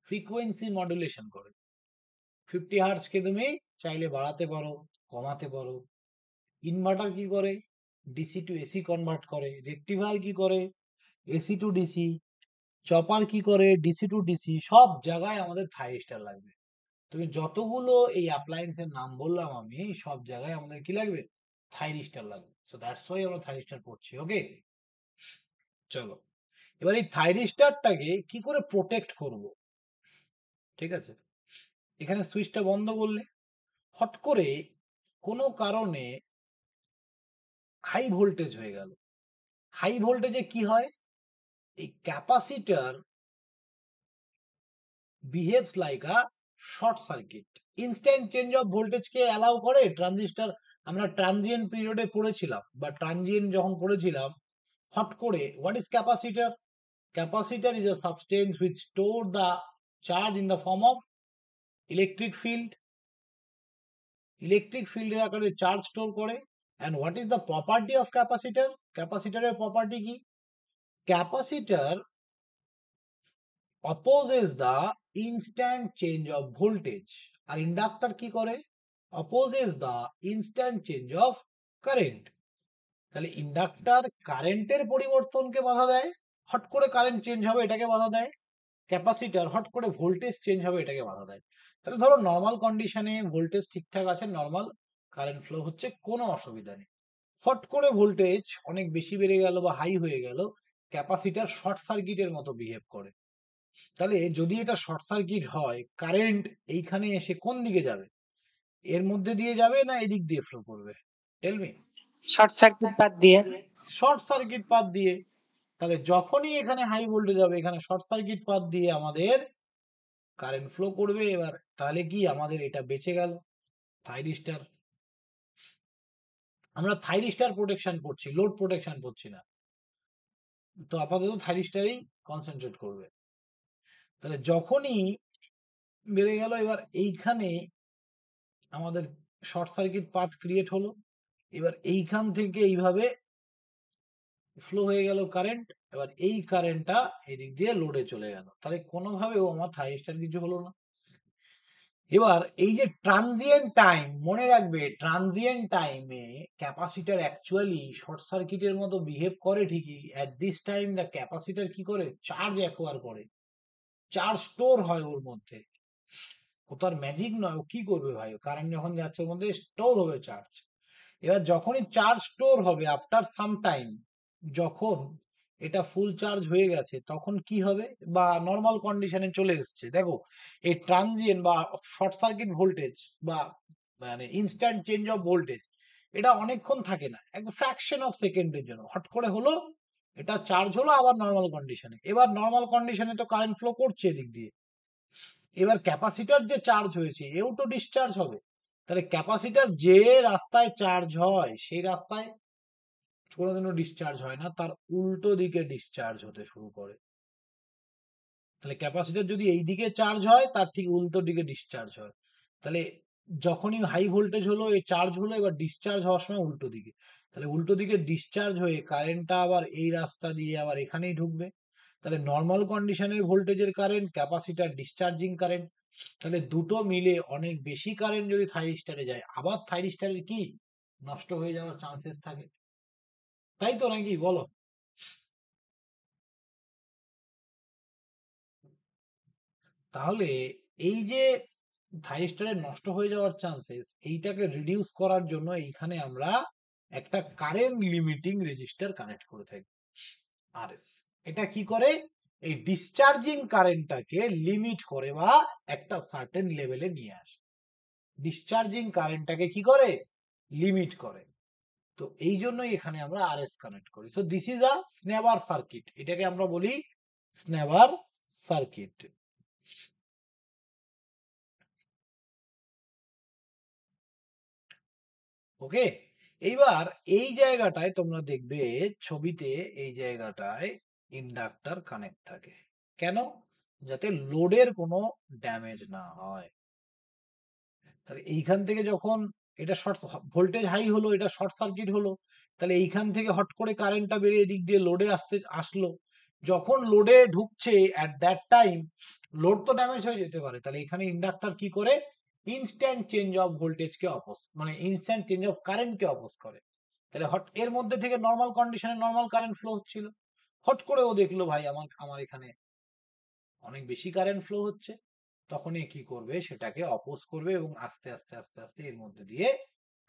ফ্রিকোয়েন্সি মডুলেশন করে। 50 হার্টজ কে তুমি চাইলে বাড়াতে পারো, কমাতে পারো। ইনভার্টার কি করে? ডিসি টু এসি কনভার্ট করে। রেকটিফায়ার কি করে? AC two DC. চপার কি করে? DC two DC. সব জায়গায় আমাদের থাইরিস্টার লাগবে। তুমি যতগুলো এই অ্যাপ্লায়েন্সের নাম বললাম আমি, সব জায়গায় আমাদের কি লাগবে? থাইরিস্টার লাগবে। সো দ্যাটস ওয়াই আমরা থাইরিস্টার পড়ছি। ওকে, চলো এবার এই থাইরিস্টারটাকে কি করে প্রোটেক্ট করব। ঠিক আছে, এখানে সুইচটা বন্ধ করলে হট করে কোনো কারণে হাই ভোল্টেজ হয়ে গেল। হাই ভোল্টেজে কি হয়? এই capacitor behaves like a short circuit. Instant change of ভোল্টেজকে অ্যালাউ করে ট্রানজিস্টর। আমরা ট্রানজিয়েন্ট পিরিয়ডে পড়েছিলাম, বা ট্রানজিয়েন্ট যখন পড়েছিলাম, হট করে what is capacitor? Capacitor is a substance which store the charge in the form of electric field. Electric field এর আকারে চার্জ স্টোর করে। and what is the property of capacitor? Capacitor এর property কি? Capacitor opposes the instant change of voltage, আর ইন্ডাক্টর কি করে? opposes the instant change of current. তাহলে ইন্ডাক্টর কারেন্টের পরিবর্তনকে বাধা দেয়, হট করে কারেন্ট চেঞ্জ হবে এটাকে বাধা দেয়। ক্যাপাসিটর হট করে ভোল্টেজ চেঞ্জ হবে এটাকে বাধা দেয়। তাহলে ধরো নর্মাল কন্ডিশনে ভোল্টেজ ঠিকঠাক আছে, নর্মাল কারেন্ট ফ্লো হচ্ছে, কোনো অসুবিধা নেই। ফট করে ভোল্টেজ অনেক বেশি বেড়ে গেল বা হাই হয়ে গেল, ক্যাপাসিটর শর্ট সার্কিটের মতো বিহেভ করে। তাহলে যদি এটা শর্ট সার্কিট হয়, কারেন্ট এইখানে এসে কোন দিকে যাবে? এর মধ্যে দিয়ে যাবে না এদিক দিয়ে ফ্লো করবে? Tell me. Short circuit path দিয়ে। শর্ট সার্কিট পাথ দিয়ে। তাহলে যখনই এখানে হাই ভোল্টেজ হবে, এখানে শর্ট সার্কিট পাথ দিয়ে আমাদের কারেন্ট ফ্লো করবে। এবার তাহলে কি আমাদের এটা বেঁচে গেল থাইরিস্টার। আমরা থাইরিস্টার প্রোটেকশন পড়ছি, লোড প্রোটেকশন পড়ছি না। তো আপাতত থাইরিস্টারেই কনসেন্ট্রেট করবে। তাহলে যখনই বেড়ে গেল, এবার এইখানে আমাদের শর্ট সার্কিট পাথ ক্রিয়েট হলো। এবার এইখান থেকে এইভাবে ফ্লো হয়ে গেল কারেন্ট। এবার এই কারেন্টটা এদিক দিয়ে লোডে চলে গেল। তাহলে কোনোভাবেও আমার থাইরিস্টার কিছু হলো না। এবার এই যে ট্রানজিয়েন্ট টাইম, মনে রাখবে ট্রানজিয়েন্ট টাইমে ক্যাপাসিটর অ্যাকচুয়ালি শর্ট সার্কিটের মতো বিহেভ করে ঠিকই। At this time the capacitor কি করে? চার্জ অ্যাকোয়ার করে, চার্জ স্টোর হয় ওর মধ্যে। ও তো আর ম্যাজিক নয়, ও কি করবে ভাই? কারেন্ট যখন যাচ্ছে ওর মধ্যে স্টোর হবে চার্জ। এবার যখনই চার্জ স্টোর হবে আফটার সাম টাইম, যখন এটা ফুল চার্জ হয়ে গেছে, তখন কি হবে? বা নর্মাল কন্ডিশনে চলে এসছে, দেখো এই ট্রানজিয়েন্ট বা শর্ট সার্কিট ভোল্টেজ বা মানে ইনস্ট্যান্ট চেঞ্জ অফ ভোল্টেজ, এটা অনেকক্ষণ থাকে না, এক ফ্র্যাকশন অফ সেকেন্ডের জন্য হট করে হলো, এটা চার্জ হলো আবার নর্মাল কন্ডিশনে। এবার নর্মাল কন্ডিশনে তো কারেন্ট ফ্লো করছে এদিক দিয়ে। এবার ক্যাপাসিটর যে চার্জ হয়েছে এও তো ডিসচার্জ হবে। তাহলে ক্যাপাসিটর যে রাস্তায় চার্জ হয় সেই রাস্তায় কোনোদিনও ডিসচার্জ হয় না, তার উল্টো দিকে ডিসচার্জ হতে শুরু করে। তাহলে ক্যাপাসিটর যদি এই দিকে চার্জ হয়, তার ঠিক উল্টো দিকে ডিসচার্জ হয়। তাহলে যখনই হাই ভোল্টেজ হলো, এই চার্জ হলো, এবার ডিসচার্জ হওয়ার সময় উল্টো দিকে। তাহলে উল্টো দিকে ডিসচার্জ হয়ে কারেন্টটা আবার এই রাস্তা দিয়ে আবার এখানেই ঢুকবে। তাহলে নর্মাল কন্ডিশনের ভোল্টেজের কারেন্ট, ক্যাপাসিটর ডিসচার্জিং কারেন্ট, তাহলে দুটো মিলে অনেক বেশি কারেন্ট যদি থাইরিস্টারে যায়, আবার থাইরিস্টারের কি নষ্ট হয়ে যাওয়ার চান্সেস থাকে, তাই তো নাকি বলো? তাহলে এই যে থাইরিস্টারের নষ্ট হয়ে যাওয়ার চান্সেস, এইটাকে রিডিউস করার জন্য এইখানে আমরা একটা কারেন্ট লিমিটিং রেজিস্টার কানেক্ট করে থাকি, আরএস। এটা কি করে? এই ডিসচার্জিং কারেন্টটাকে লিমিট করে বা একটা সার্টেন লেভেলে নিয়ে আসে। ডিসচার্জিং কারেন্টটাকে কি করে? লিমিট করে। তো এই জন্যই এখানে আমরা আরএস কানেক্ট করি। So this is a snubber circuit, এটাকে আমরা বলি স্ন্যাবার সার্কিট। ওকে, এইবার এই জায়গাটায় তোমরা দেখবে ছবিতে, এই জায়গাটায় ইন্ডাক্টর কানেক্ট থাকে। কেন? যাতে লোডের কোনো ড্যামেজ না হয়। তাহলে এইখান থেকে যখন এটা শর্ট ভোল্টেজ হাই হলো, এটা শর্ট সার্কিট হলো, তাহলে এইখান থেকে হট করে কারেন্টটা বেরিয়ে এদিক দিয়ে লোডে আসলো। যখন লোডে ঢুকছে অ্যাট দ্যাট টাইম লোড তো ড্যামেজ হয়ে যেতে পারে, তাহলে এখানে ইন্ডাক্টর কি করে, ইনস্ট্যান্ট চেঞ্জ অফ ভোল্টেজকে মানে ইনস্ট্যান্ট চেঞ্জ অফ কারেন্টকে অপোজ করে। তাহলে হট এর মধ্যে থেকে নর্মাল কন্ডিশনে নর্মাল কারেন্ট ফ্লো হচ্ছিল, হট করে ও দেখলো ভাই আমার এখানে অনেক বেশি কারেন্ট ফ্লো হচ্ছে, তখনই কি করবে, সেটাকে অপোজ করবে এবং আস্তে আস্তে আস্তে আস্তে এর মধ্যে দিয়ে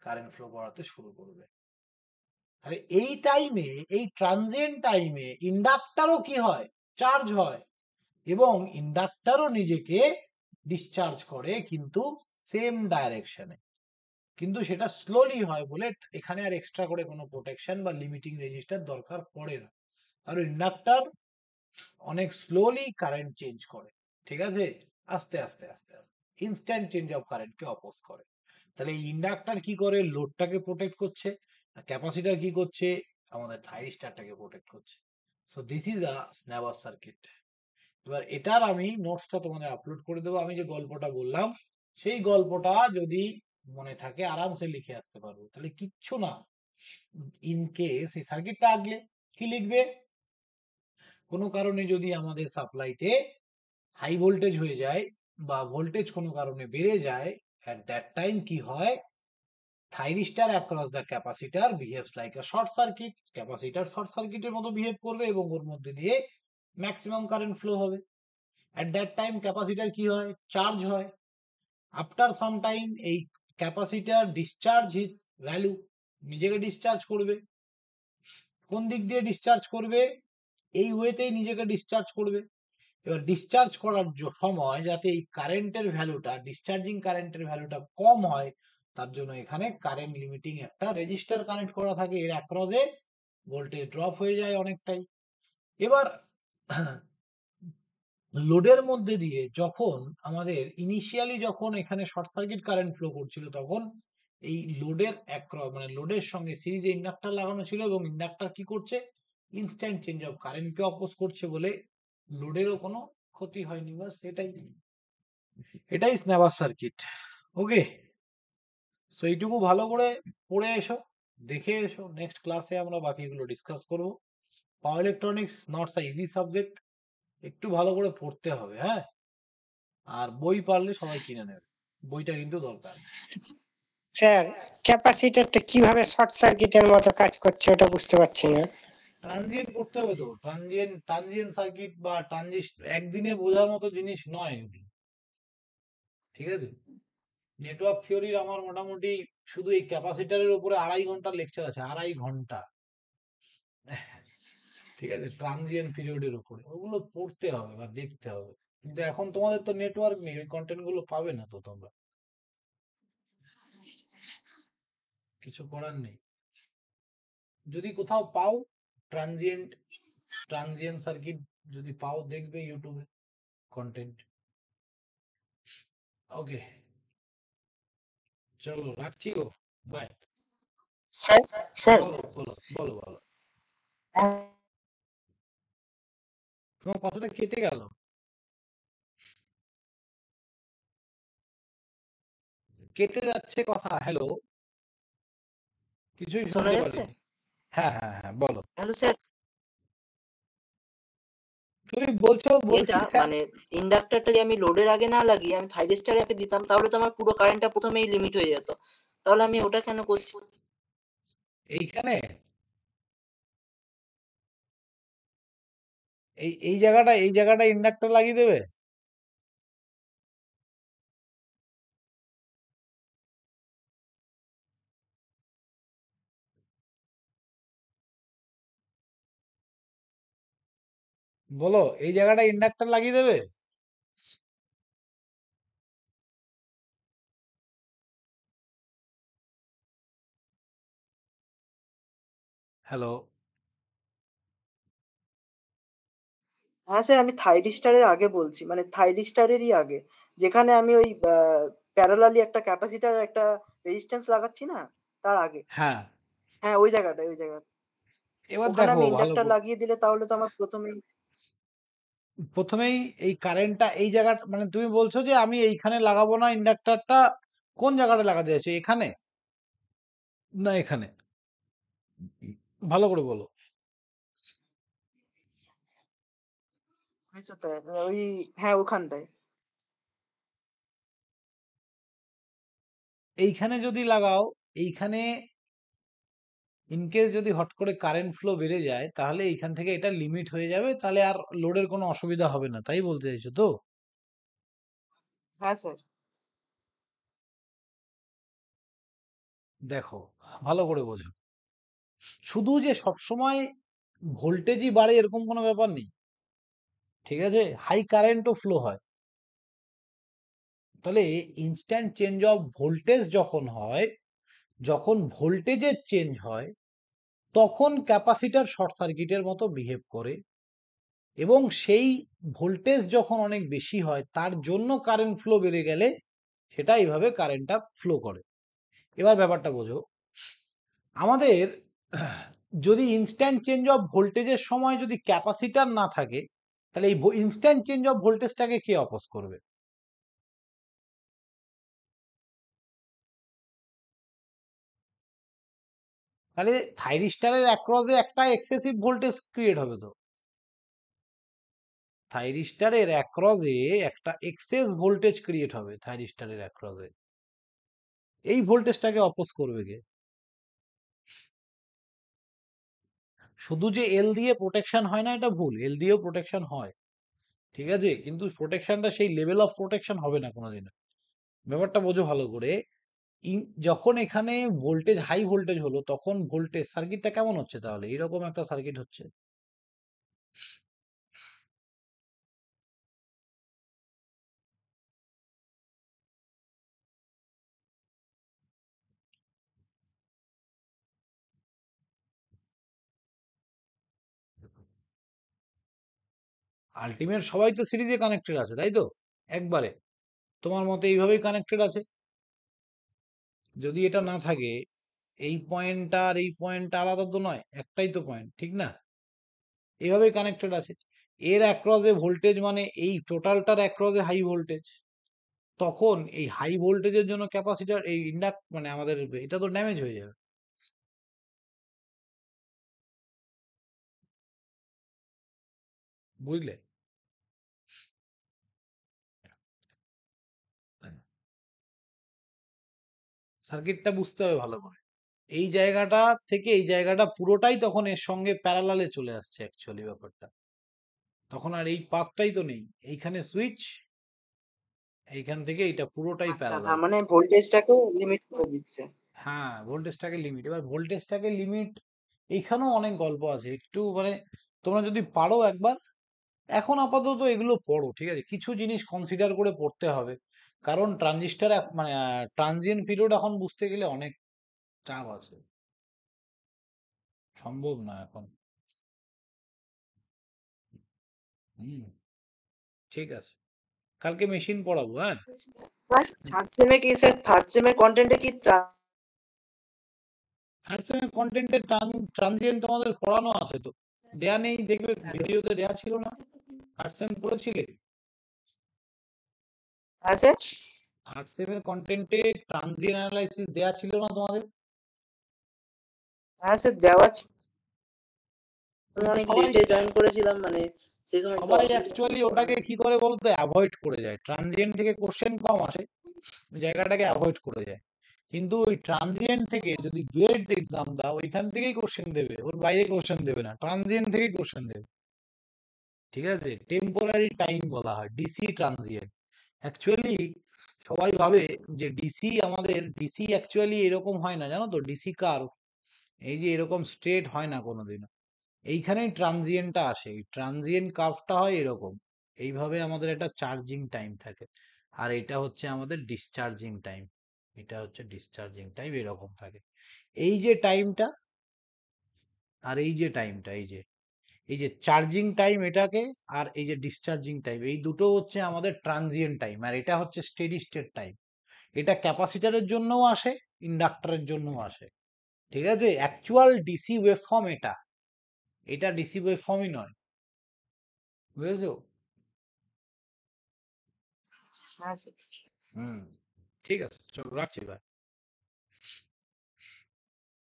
কারেন্ট ফ্লো করাতে শুরু করবে। তাহলে এই টাইমে, এই ট্রানজিয়েন্ট টাইমে ইন্ডাক্টরও কি হয়, চার্জ হয়, এবং ইন্ডাক্টরও নিজেকে ডিসচার্জ করে, কিন্তু সেম ডাইরেকশনে, কিন্তু সেটা স্লোলি হয় বলে এখানে আর এক্সট্রা করে কোনো প্রোটেকশন বা লিমিটিং রেজিস্টার দরকার পড়ে না। আর ইন্ডাক্টর অনেক স্লোলি কারেন্ট চেঞ্জ করে, ঠিক আছে, আস্তে আস্তে আস্তে আস্তে ইনস্ট্যান্ট চেঞ্জ অফ কারেন্টকে অপোজ করে। তাহলে এই ইন্ডাক্টর কি করে, লোডটাকে প্রোটেক্ট করছে, আর ক্যাপাসিটর কি করছে, আমাদের থাইরিস্টরটাকে প্রোটেক্ট করছে। So this is a snubber circuit. এবার এটার আমি নোটসটা তোমাদের আপলোড করে দেবো। আমি যে গল্পটা বললাম সেই গল্পটা যদি মনে থাকে আরামসে লিখে আসতে পারবো, তাহলে কিচ্ছু না। ইন কেস এই সার্কিটটা আগলে কি লিখবে, কোনো কারণে যদি আমাদের সাপ্লাইতে হাই ভোল্টেজ হয়ে যায় বা ভোল্টেজ কোনো কারণে বেড়ে যায়, at that time কি হয়, thyristor across the capacitor behaves like a short circuit. Capacitor short সার্কিটের মতো বিহেভ করবে এবং ওর মধ্যে দিয়ে ম্যাক্সিমাম কারেন্ট ফ্লো হবে। at that time ক্যাপাসিটর কি হয়, চার্জ হয়। আফটার সাম টাইম এই ক্যাপাসিটর ডিসচার্জ হিজ ভ্যালু, নিজেকে ডিসচার্জ করবে। কোন দিক দিয়ে ডিসচার্জ করবে, এই ওয়েতেই নিজেকে ডিসচার্জ করবে। এবার ডিসচার্জ করার সময় যাতে এই কারেন্টের ভ্যালুটা, ডিসচার্জিং কারেন্টের ভ্যালুটা কম হয়, তার জন্য এখানে কারেন্ট লিমিটিং একটা রেজিস্টার কানেক্ট করা থাকে, এর অ্যাক্রসে ভোল্টেজ ড্রপ হয়ে যায় অনেকটাই। এবার লোডের মধ্যে দিয়ে যখন আমাদের ইনিশিয়ালি যখন এখানে শর্ট সার্কিট কারেন্ট ফ্লো করছিল, তখন এই লোডের মানে লোডের সঙ্গে সিরিজে ইন্ডাক্টর লাগানো ছিল, এবং ইন্ডাক্টর কি করছে, ইনস্ট্যান্ট চেঞ্জ অফ কারেন্টকে অপোজ করছে বলে লোডেরও কোনো ক্ষতি হয়নি। বাস এটাই স্ন্যাবার সার্কিট। ওকে, সো এইটুকু ভালো করে পড়ে এসো, দেখে এসো, নেক্সট ক্লাসে আমরা বাকিগুলো ডিসকাস করব। পাওয়ার ইলেকট্রনিক্স নটস আ ইজি সাবজেক্ট, একটু ভালো করে পড়তে হবে, হ্যাঁ, আর বই পারলে সবাই কিনে নেবে, বইটা কিন্তু দরকার। স্যার, ক্যাপাসিটরটা কিভাবে শর্ট সার্কিটের মতো কাজ করছে ওটা বুঝতে পারছি না। ট্রানজিয়েন্ট পড়তে হবে তো, ট্রানজিয়েন্ট সার্কিট বা ট্রানজিস্টর একদিনে বোঝার মতো জিনিস নয় এগুলো, ঠিক আছে। নেটওয়ার্ক থিওরির আমার মোটামুটি শুধু এই ক্যাপাসিটরের উপরে 2.5 ঘন্টার লেকচার আছে, 2.5 ঘন্টা, ঠিক আছে, ট্রানজিয়েন্ট পিরিয়ডের উপরে, ওগুলো পড়তে হবে বা দেখতে হবে। কিন্তু এখন তোমাদের তো নেটওয়ার্ক নেই, ওই কন্টেন্ট গুলো পাবে না তো তোমরা, কিছু করার নেই। যদি কোথাও পাও ট্রানজিয়েন্ট সার্কিট যদি পাও, দেখবে ইউটিউবে কন্টেন্ট। ওকে, চলো রাখছি গো, বাই। স্যার স্যার বলো বলো বলো বলো, তোমার কথাটা কেটে গেল, কেটে যাচ্ছে কথা, হ্যালো, কিছুই শোনা শুনতে যাচ্ছে? পারিনি। হ্যাঁ হ্যাঁ হ্যাঁ, বলো, হ্যালো স্যার, তুমি বলছো, বলছি এটা স্যার। মানে ইন্ডাক্টরটা যদি আমি লোডের আগে না লাগিয়ে আমি থাইরিস্টারে আগে দিতাম, তাহলে তো আমার পুরো কারেন্টটা প্রথমেই লিমিট হয়ে যেত। তাহলে আমি ওটা কেন করছি? এইখানে এই জায়গাটা ইন্ডাক্টর লাগিয়ে দেবে। বলো, এই জায়গাটা ইন্ডাক্টর লাগিয়ে দেবে। হ্যালো। হ্যাঁ স্যার, আমি থাইরিস্টারের আগে বলছি, মানে থাইরিস্টারেরই আগে, যেখানে আমি ওই প্যারালালি একটা ক্যাপাসিটর একটা রেজিস্ট্যান্স লাগাচ্ছি না, তার আগে। হ্যাঁ, হ্যাঁ, ওই জায়গাটায়, ওই জায়গায়। এবার ওখানে দেখো আমি ভালো ইন্ডাক্টর লাগিয়ে দিলে তাহলে তো আমার প্রথমেই এই কারেন্টটা এই জায়গা মানে তুমি বলছো যে আমি এইখানে লাগাবো না ইন্ডাক্টরটা, কোন জায়গাটা লাগাতে চাইছো, এখানে না এখানে? ভালো করে বলো। হয়তো তাই, ওই, হ্যাঁ ওখানটায়। এইখানে যদি লাগাও, এইখানে ইনকেস যদি হট করে কারেন্ট ফ্লো বেড়ে যায় তাহলে এইখান থেকে এটা লিমিট হয়ে যাবে, তাহলে আর লোডের কোনো অসুবিধা হবে না, তাই বলতে চাইছো তো? হ্যাঁ স্যার। দেখো ভালো করে বোঝো, শুধু যে সবসময় ভোল্টেজই বাড়ে এরকম কোনো ব্যাপার নেই, ঠিক আছে? হাই কারেন্টও ফ্লো হয়। তাহলে ইনস্ট্যান্ট চেঞ্জ অফ ভোল্টেজ যখন হয়, যখন ভোল্টেজের চেঞ্জ হয় তখন ক্যাপাসিটর শর্ট সার্কিটের মতো বিহেভ করে, এবং সেই ভোল্টেজ যখন অনেক বেশি হয় তার জন্য কারেন্ট ফ্লো বেড়ে গেলে সেটা এইভাবে কারেন্টটা ফ্লো করে। এবার ব্যাপারটা বোঝো, আমাদের যদি ইনস্ট্যান্ট চেঞ্জ অফ ভোল্টেজের সময় যদি ক্যাপাসিটর না থাকে, তাহলে এই ইনস্ট্যান্ট চেঞ্জ অফ ভোল্টেজটাকে কে অপোজ করবে? তাহলে থাইরিস্টারের অ্যাক্রসে একটা এক্সেসিভ ভোল্টেজ ক্রিয়েট হবে তো, থাইরিস্টারের অ্যাক্রসে একটা এক্সেস ভোল্টেজ ক্রিয়েট হবে, থাইরিস্টারের অ্যাক্রসে এই ভোল্টেজটাকে অপোজ করবে কে? শুধু যে এল দিয়ে প্রোটেকশন হয় না এটা ভুল, এল দিয়েও প্রোটেকশন হয়, ঠিক আছে, কিন্তু প্রোটেকশনটা সেই লেভেল অফ প্রোটেকশন হবে না কোনোদিন। ব্যাপারটা বোঝো ভালো করে, যখন এখানে ভোল্টেজ হাই ভোল্টেজ হলো তখন ভোল্টেজ সার্কিটটা কেমন হচ্ছে, তাহলে এরকম একটা সার্কিট হচ্ছে। আলটিমেট সবাই তো সিরিজে কানেক্টেড আছে, তাই তো? একবারে তোমার মতে এইভাবেই কানেক্টেড আছে। যদি এটা না থাকে, এই পয়েন্টটা আর এই পয়েন্টটা আলাদা তো নয়, একটাই তো পয়েন্ট, ঠিক না? এইভাবেই কানেক্টেড আছে। এর অ্যাক্রসে ভোল্টেজ মানে এই টোটালটার অ্যাক্রসে হাই ভোল্টেজ, তখন এই হাই ভোল্টেজের জন্য ক্যাপাসিটর এই ইন্ডাক্ট মানে আমাদের এটা তো ড্যামেজ হয়ে যাবে, বুঝলে? সার্কিটটা বুঝতে হবে ভালো করে। এই জায়গাটা থেকে এই জায়গাটা পুরোটাই তখন এর সঙ্গে প্যারালালে চলে আসছে অ্যাকচুয়ালি ব্যাপারটা, তখন আর এই পাথটাই তো নেই, এইখানে সুইচ, এইখান থেকে এটা পুরোটাই আচ্ছা, প্যারালাল। তার মানে ভোল্টেজটাকেও লিমিট করে দিচ্ছে। হ্যাঁ, ভোল্টেজটাকে লিমিট, এবার ভোল্টেজটাকে লিমিট এইখানেও অনেক গল্প আছে, একটু মানে তোমরা যদি পারো একবার, এখন আপাতত এগুলো পড়ো, ঠিক আছে, কিছু জিনিস কনসিডার করে পড়তে হবে, কারণ ট্রানজিস্টার মানে ট্রানজিয়েন্ট পিরিয়ড এখন বুঝতে গেলে অনেক চাপ আছে, সম্ভব না এখন। হুম, ঠিক আছে, কালকে মেশিন পড়াবো, হ্যাঁ। থার্ড সেমে কি স্যার, থার্ড সেমের কন্টেন্টে কি থার্ড সেমের কন্টেন্টে ট্রানজিয়েন্ট তোমাদের পড়ানো আছে তো, দেয়া নেই দেখবে ভিডিওতে দেয়া ছিল না? থার্ড সেম পড়েছিলে? হ্যাঁ স্যার। থার্ড সেমের কন্টেন্টে ট্রানজিয়েন্ট অ্যানালাইসিস দেয়া ছিল না তোমাদের? হ্যাঁ স্যার, দেওয়া ছিল। আমি কিন্তু অনেক সবাই লেটে জয়েন করেছিলাম, মানে সেই সময় একটু সবাই অসুবিধা অ্যাকচুয়ালি ওটাকে কি করে বলতো অ্যাভয়েড করে যায়, ট্রানজিয়েন্ট থেকে কোশ্চেন কম আসে, জায়গাটাকে অ্যাভয়েড করে যায়। কিন্তু ওই ট্রানজিয়েন্ট থেকে যদি গেট এক্সাম দাও ওইখান থেকেই কোশ্চেন দেবে, ওর বাইরে কোশ্চেন দেবে না, ট্রানজিয়েন্ট থেকেই কোশ্চেন দেবে, ঠিক আছে? টেম্পোরারি টাইম বলা হয়, ডিসি ট্রানজিয়েন্ট। অ্যাকচুয়ালি সবাই ভাবে যে ডিসি, আমাদের ডিসি অ্যাকচুয়ালি এরকম হয় না, জানো তো? ডিসি কার্ভ এই যে এরকম স্ট্রেট হয় না কোনোদিনও, এইখানেই ট্রানজিয়েন্টটা আসে, এই ট্রানজিয়েন্ট কার্ভটা হয় এরকম, এইভাবে আমাদের একটা চার্জিং টাইম থাকে, আর এটা হচ্ছে আমাদের ডিসচার্জিং টাইম, এটা হচ্ছে ডিসচার্জিং টাইম, এরকম থাকে। এই যে টাইমটা, আর এই যে টাইমটা, এই যে চার্জিং টাইম এটাকে, আর এই যে ডিসচার্জিং টাইম, এই দুটো হচ্ছে আমাদের ট্রানজিয়েন্ট টাইম, আর এটা হচ্ছে স্টেডি স্টেট টাইম। এটা ক্যাপাসিটরের জন্যও আসে, ইন্ডাক্টরের জন্যও আসে। ঠিক আছে, অ্যাকচুয়াল ডিসি ওয়েভফর্ম এটা, এটা ডিসি ওয়েভফর্মই নয়, বুঝেছো? হ্যাঁ স্যার। হুম, ঠিক আছে, চলো রাখছি ভাই।